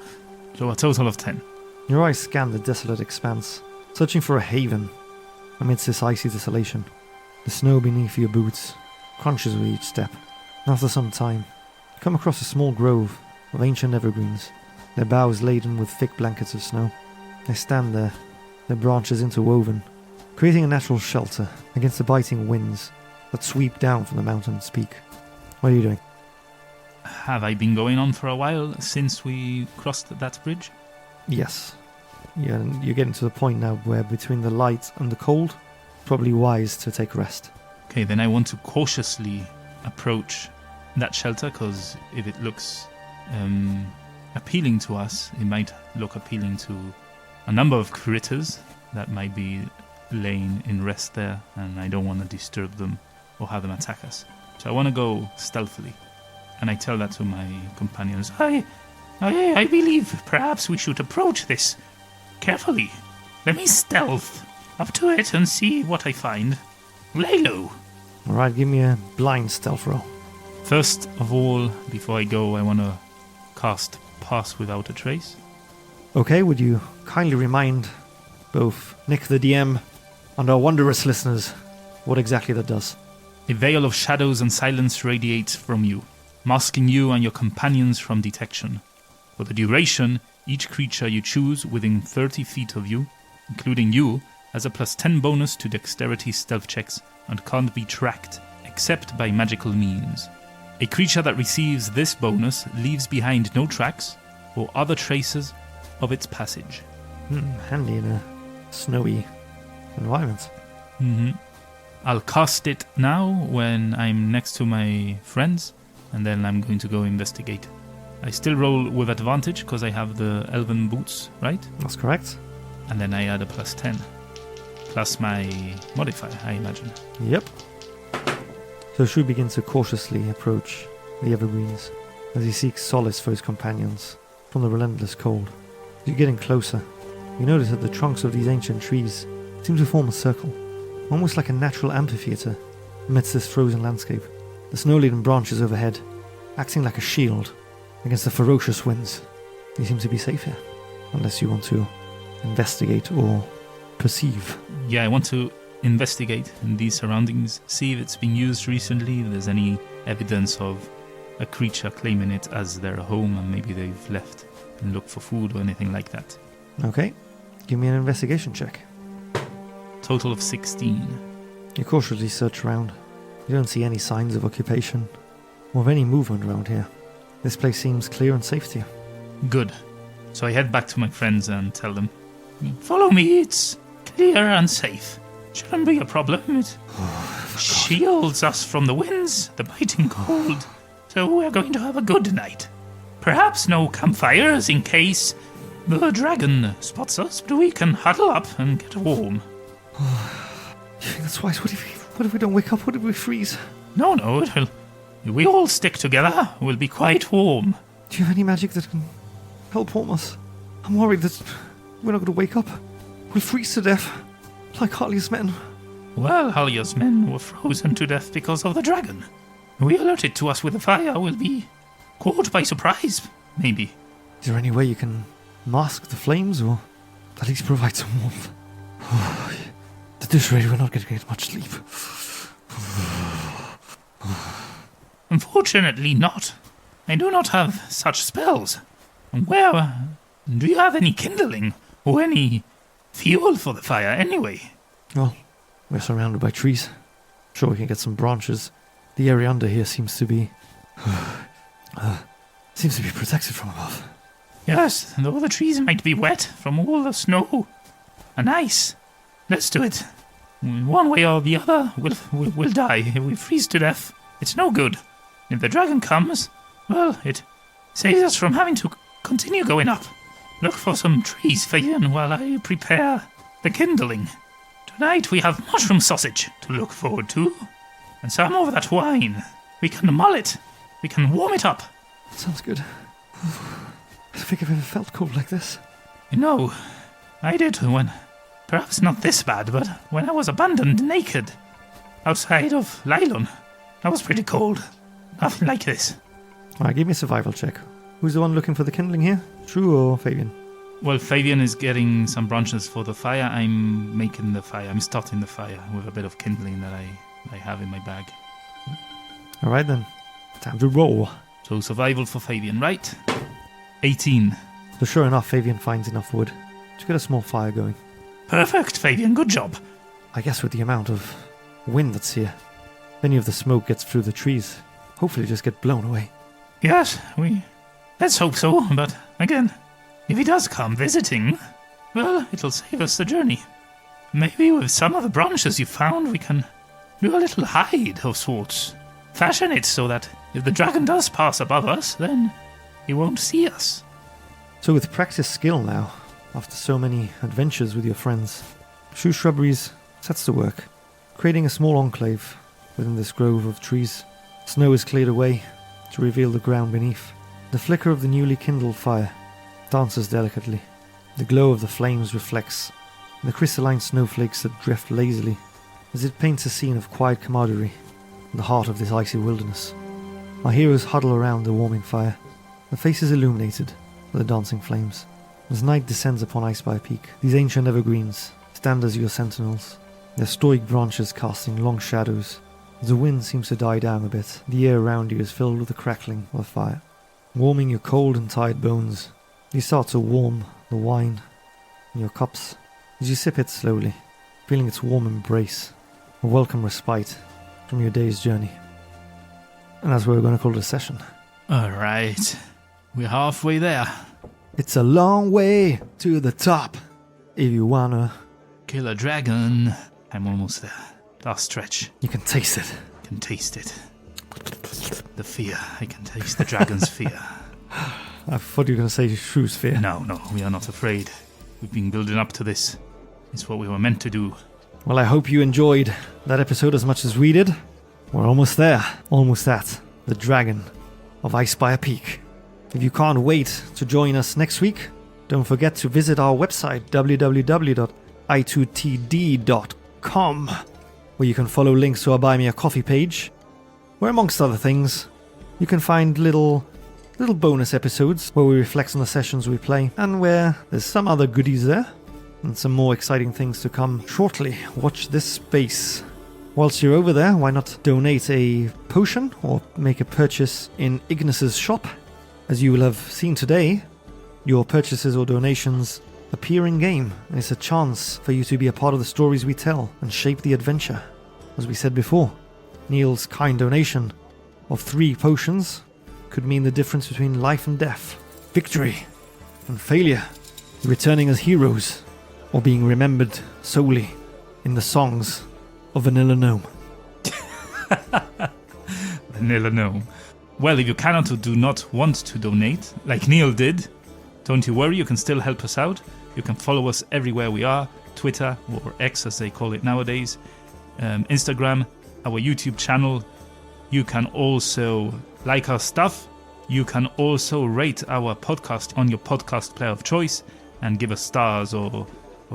Speaker 1: So a total of 10.
Speaker 2: Your eyes scan the desolate expanse, searching for a haven amidst this icy desolation. The snow beneath your boots crunches with each step. After some time, you come across a small grove of ancient evergreens, their boughs laden with thick blankets of snow. They stand there, their branches interwoven, creating a natural shelter against the biting winds that sweep down from the mountain's peak. What are you doing?
Speaker 1: Have I been going on for a while since we crossed that bridge?
Speaker 2: Yes. Yeah, you're getting to the point now where between the light and the cold, probably wise to take rest.
Speaker 1: Okay, then I want to cautiously approach that shelter, because if it looks appealing to us, it might look appealing to a number of critters that might be laying in rest there, and I don't want to disturb them or have them attack us. So I want to go stealthily, and I tell that to my companions. I believe perhaps we should approach this carefully. Let me stealth up to it and see what I find. Lay low.
Speaker 2: Alright, give me a blind stealth roll.
Speaker 1: First of all, before I go, I want to cast Pass Without a Trace.
Speaker 2: Okay, would you kindly remind both Nick the DM and our wondrous listeners what exactly that does?
Speaker 1: A veil of shadows and silence radiates from you, masking you and your companions from detection. For the duration, each creature you choose within 30 feet of you, including you, has a +10 bonus to dexterity stealth checks and can't be tracked except by magical means. A creature that receives this bonus leaves behind no tracks or other traces of its passage.
Speaker 2: Handy in a snowy environment.
Speaker 1: I'll cast it now when I'm next to my friends, and then I'm going to go investigate. I still roll with advantage because I have the elven boots, right?
Speaker 2: That's correct.
Speaker 1: And then I add a +10. Plus my modifier, I imagine.
Speaker 2: Yep. So Shrew begins to cautiously approach the evergreens as he seeks solace for his companions from the relentless cold. As you're getting closer, you notice that the trunks of these ancient trees seem to form a circle, almost like a natural amphitheatre amidst this frozen landscape. The snow-laden branches overhead, acting like a shield against the ferocious winds. You seem to be safe here, unless you want to investigate or perceive.
Speaker 1: Yeah, I want to investigate in these surroundings, see if it's been used recently, if there's any evidence of a creature claiming it as their home, and maybe they've left and looked for food or anything like that.
Speaker 2: Okay, give me an investigation check.
Speaker 1: Total of 16.
Speaker 2: You cautiously search around. You don't see any signs of occupation or of any movement around here. This place seems clear and safe to you.
Speaker 1: Good. So I head back to my friends and tell them, follow me, it's clear and safe. Shouldn't be a problem. It shields us from the winds, the biting cold. So we're going to have a good night. Perhaps no campfires in case the dragon spots us, but we can huddle up and get warm.
Speaker 2: Do you think that's wise? What if we don't wake up? What if we freeze?
Speaker 1: No, if we all stick together, we'll be quite warm.
Speaker 2: Do you have any magic that can help warm us? I'm worried that we're not going to wake up. We'll freeze to death, like Harley's men.
Speaker 1: Well, Halia's men were frozen to death because of the dragon. We alerted to us with a fire. We'll be caught by surprise, maybe.
Speaker 2: Is there any way you can mask the flames, or at least provide some warmth? At this rate, we're not going to get much sleep.
Speaker 1: Unfortunately not. I do not have such spells. And where... do you have any kindling or any fuel for the fire anyway?
Speaker 2: Well, we're surrounded by trees. Sure, we can get some branches. The area under here seems to be Seems to be protected from above.
Speaker 1: Yes, and all the trees might be wet from all the snow and ice. Let's do it. One way or the other, we'll die. If we freeze to death, it's no good. If the dragon comes, well, it saves us from having to continue going up. Look for some trees, Fabian, while I prepare the kindling. Tonight we have mushroom sausage to look forward to, and some of that wine. We can mull it. We can warm it up.
Speaker 2: Sounds good. I don't think I've ever felt cold like this.
Speaker 1: You know, I did when, perhaps not this bad, but when I was abandoned naked outside of Lylon, I was pretty cold. Nothing like this.
Speaker 2: Alright, give me a survival check. Who's the one looking for the kindling here? Shrew or Fabian?
Speaker 1: Well, Fabian is getting some branches for the fire. I'm making the fire. I'm starting the fire with a bit of kindling that I have in my bag.
Speaker 2: Alright then. Time to roll.
Speaker 1: So survival for Fabian, right? 18.
Speaker 2: So sure enough, Fabian finds enough wood to get a small fire going.
Speaker 1: Perfect, Fabian. Good job.
Speaker 2: I guess with the amount of wind that's here, if any of the smoke gets through the trees, hopefully just get blown away.
Speaker 1: Yes, let's hope so. But again, if he does come visiting, well, it'll save us the journey. Maybe with some of the branches you found, we can do a little hide of sorts. Fashion it so that if the dragon does pass above us, then he won't see us.
Speaker 2: So with practiced skill now, after so many adventures with your friends, Shrubberies sets to work, creating a small enclave within this grove of trees. Snow is cleared away to reveal the ground beneath. The flicker of the newly kindled fire dances delicately. The glow of the flames reflects the crystalline snowflakes that drift lazily as it paints a scene of quiet camaraderie in the heart of this icy wilderness. Our heroes huddle around the warming fire, their faces illuminated by the dancing flames. As night descends upon Icespire Peak, these ancient evergreens stand as your sentinels, their stoic branches casting long shadows. As the wind seems to die down a bit, the air around you is filled with the crackling of the fire. Warming your cold and tired bones, you start to warm the wine in your cups as you sip it slowly, feeling its warm embrace, a welcome respite from your day's journey. And that's where we're going to call it a session.
Speaker 1: Alright, we're halfway there.
Speaker 2: It's a long way to the top, if you wanna
Speaker 1: Kill a dragon. I'm almost there. Last stretch.
Speaker 2: You can taste it.
Speaker 1: Can taste it. The fear. I can taste the dragon's fear.
Speaker 2: I thought you were going to say Shrew's fear.
Speaker 1: No, we are not afraid. We've been building up to this. It's what we were meant to do.
Speaker 2: Well, I hope you enjoyed that episode as much as we did. We're almost there. Almost at the dragon of Icespire Peak. If you can't wait to join us next week, don't forget to visit our website www.i2td.com, where you can follow links to our Buy Me a Coffee page, where amongst other things, you can find little bonus episodes where we reflect on the sessions we play, and where there's some other goodies there, and some more exciting things to come shortly. Watch this space. Whilst you're over there, why not donate a potion or make a purchase in Ignis's shop? As you will have seen today, your purchases or donations appear in-game, and it's a chance for you to be a part of the stories we tell and shape the adventure. As we said before, Neil's kind donation of 3 potions could mean the difference between life and death, victory and failure, returning as heroes, or being remembered solely in the songs of Vanilla Gnome.
Speaker 1: Vanilla Gnome. Well, if you cannot or do not want to donate, like Neil did, don't you worry, you can still help us out. You can follow us everywhere we are, Twitter, or X as they call it nowadays, Instagram, our YouTube channel. You can also like our stuff. You can also rate our podcast on your podcast player of choice and give us stars or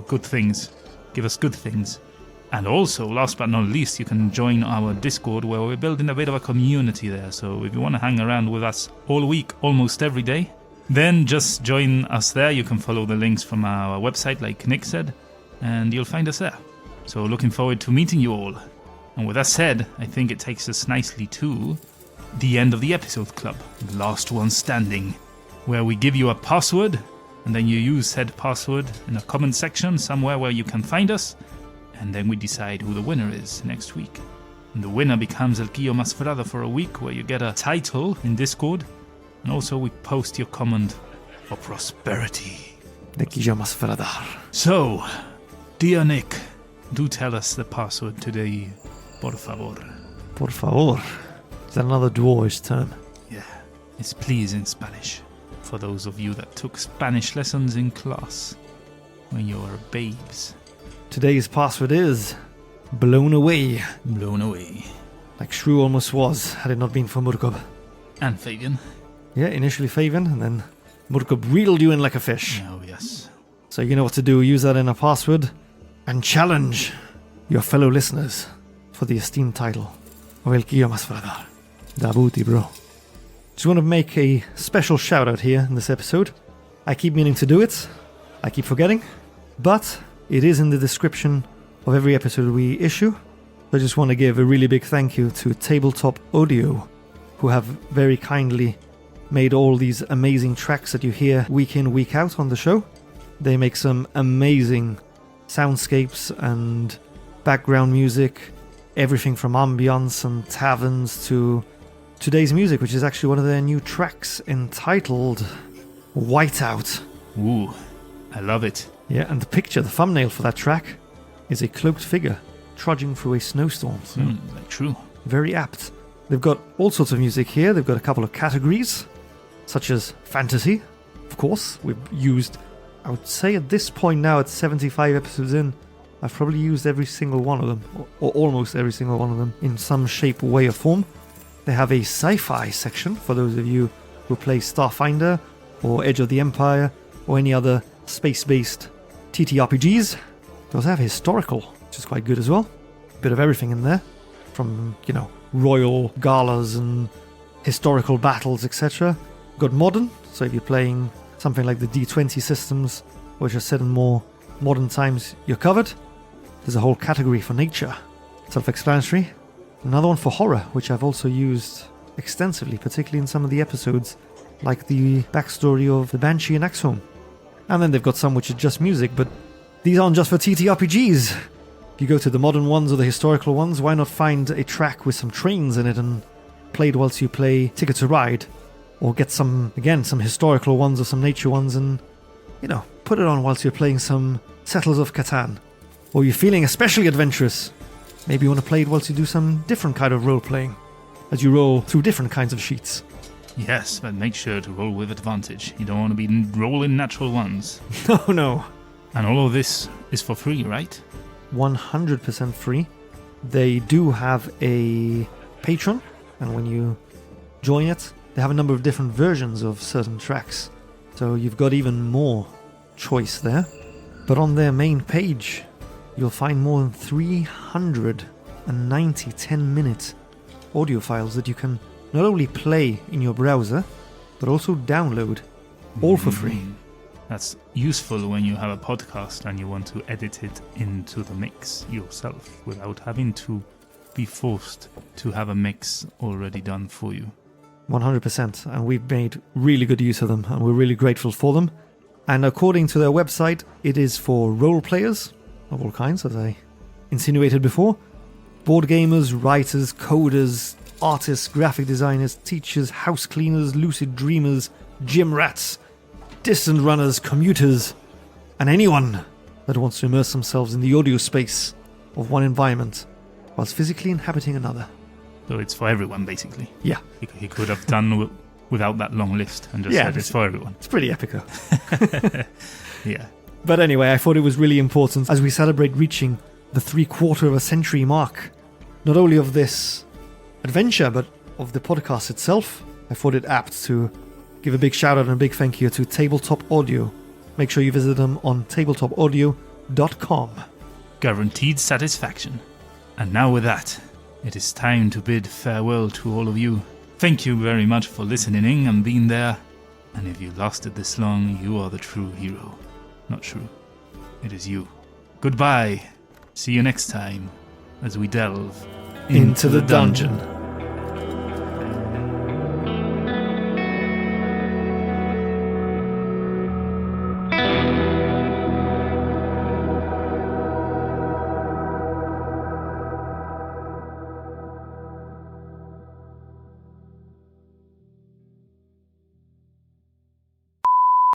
Speaker 1: good things. Give us good things. And also, last but not least, you can join our Discord where we're building a bit of a community there. So if you want to hang around with us all week, almost every day, then just join us there. You can follow the links from our website, like Nick said, and you'll find us there. So looking forward to meeting you all. And with that said, I think it takes us nicely to the end of the episode club, the last one standing, where we give you a password, and then you use said password in a comment section somewhere where you can find us, and then we decide who the winner is next week. And the winner becomes El Quillo Masferrado for a week, where you get a title in Discord, And also we post your command for prosperity. So, dear Nick, do tell us the password today, por favor.
Speaker 2: Por favor. Is that another dwarvish term?
Speaker 1: Yeah, it's please in Spanish. For those of you that took Spanish lessons in class when you were babes.
Speaker 2: Today's password is blown away.
Speaker 1: Blown away.
Speaker 2: Like Shrew almost was, had it not been for Murkub.
Speaker 1: And Fabian.
Speaker 2: Yeah, initially Fabian, and then Murkub reeled you in like a fish.
Speaker 1: Oh, yes.
Speaker 2: So you know what to do. Use that in a password and challenge your fellow listeners for the esteemed title of El Quillo Más Fradar. Dabuti, bro. Just want to make a special shout out here in this episode. I keep meaning to do it. I keep forgetting. But it is in the description of every episode we issue. I just want to give a really big thank you to Tabletop Audio, who have very kindly made all these amazing tracks that you hear week in, week out on the show. They make some amazing soundscapes and background music, everything from ambience and taverns to today's music, which is actually one of their new tracks entitled Whiteout.
Speaker 1: Ooh, I love it.
Speaker 2: Yeah, and the picture, the thumbnail for that track, is a cloaked figure trudging through a snowstorm. So
Speaker 1: Like true.
Speaker 2: very apt. They've got all sorts of music here. They've got a couple of categories, such as fantasy, of course. We've used, I would say at this point now, at 75 episodes in, I've probably used every single one of them, or almost every single one of them, in some shape, way, or form. They have a sci-fi section for those of you who play Starfinder, or Edge of the Empire, or any other space-based ttrpgs. They also have historical, which is quite good as well. Bit of everything in there, from, royal galas and historical battles, etc. Got modern, so if you're playing something like the D20 systems, which are set in more modern times, you're covered. There's a whole category for nature, self-explanatory. Another one for horror, which I've also used extensively, particularly in some of the episodes, like the backstory of the Banshee and Axholm. And then they've got some which are just music, but these aren't just for TTRPGs. If you go to the modern ones or the historical ones, why not find a track with some trains in it and play it whilst you play Ticket to Ride? Or get some historical ones or some nature ones and, put it on whilst you're playing some Settlers of Catan. Or you're feeling especially adventurous. Maybe you want to play it whilst you do some different kind of role-playing, as you roll through different kinds of sheets.
Speaker 1: Yes, but make sure to roll with advantage. You don't want to be rolling natural ones.
Speaker 2: No.
Speaker 1: And all of this is for free, right?
Speaker 2: 100% free. They do have a Patreon, and when you join it, they have a number of different versions of certain tracks. So you've got even more choice there. But on their main page, you'll find more than 390 10-minute audio files that you can not only play in your browser, but also download, all for free.
Speaker 1: That's useful when you have a podcast and you want to edit it into the mix yourself without having to be forced to have a mix already done for you.
Speaker 2: 100%, and we've made really good use of them, and we're really grateful for them. And according to their website, it is for role players of all kinds, as I insinuated before, board gamers, writers, coders, artists, graphic designers, teachers, house cleaners, lucid dreamers, gym rats, distant runners, commuters, and anyone that wants to immerse themselves in the audio space of one environment whilst physically inhabiting another.
Speaker 1: So it's for everyone, basically.
Speaker 2: Yeah.
Speaker 1: He could have done without that long list and just said it's for everyone.
Speaker 2: It's pretty epico.
Speaker 1: Yeah.
Speaker 2: But anyway, I thought it was really important as we celebrate reaching the 3/4 of a century mark, not only of this adventure, but of the podcast itself. I thought it apt to give a big shout out and a big thank you to Tabletop Audio. Make sure you visit them on tabletopaudio.com.
Speaker 1: Guaranteed satisfaction. And now with that, it is time to bid farewell to all of you. Thank you very much for listening in and being there. And if you lasted this long, you are the true hero. Not true. It is you. Goodbye. See you next time as we delve
Speaker 2: Into the dungeon.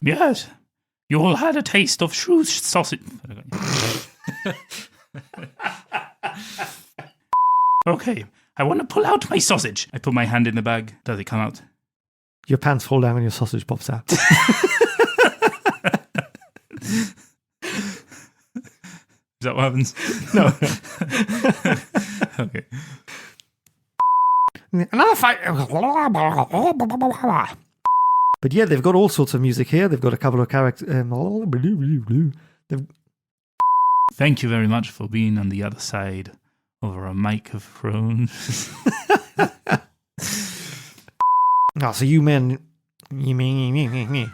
Speaker 1: Yes. You all had a taste of Shrew's sausage. Okay, I want to pull out my sausage. I put my hand in the bag. Does it come out?
Speaker 2: Your pants fall down and your sausage pops out.
Speaker 1: Is that what happens?
Speaker 2: No.
Speaker 1: Okay.
Speaker 3: Another fight.
Speaker 2: But yeah, they've got all sorts of music here. They've got a couple of characters.
Speaker 1: Thank you very much for being on the other side over a microphone.
Speaker 2: So you men, me.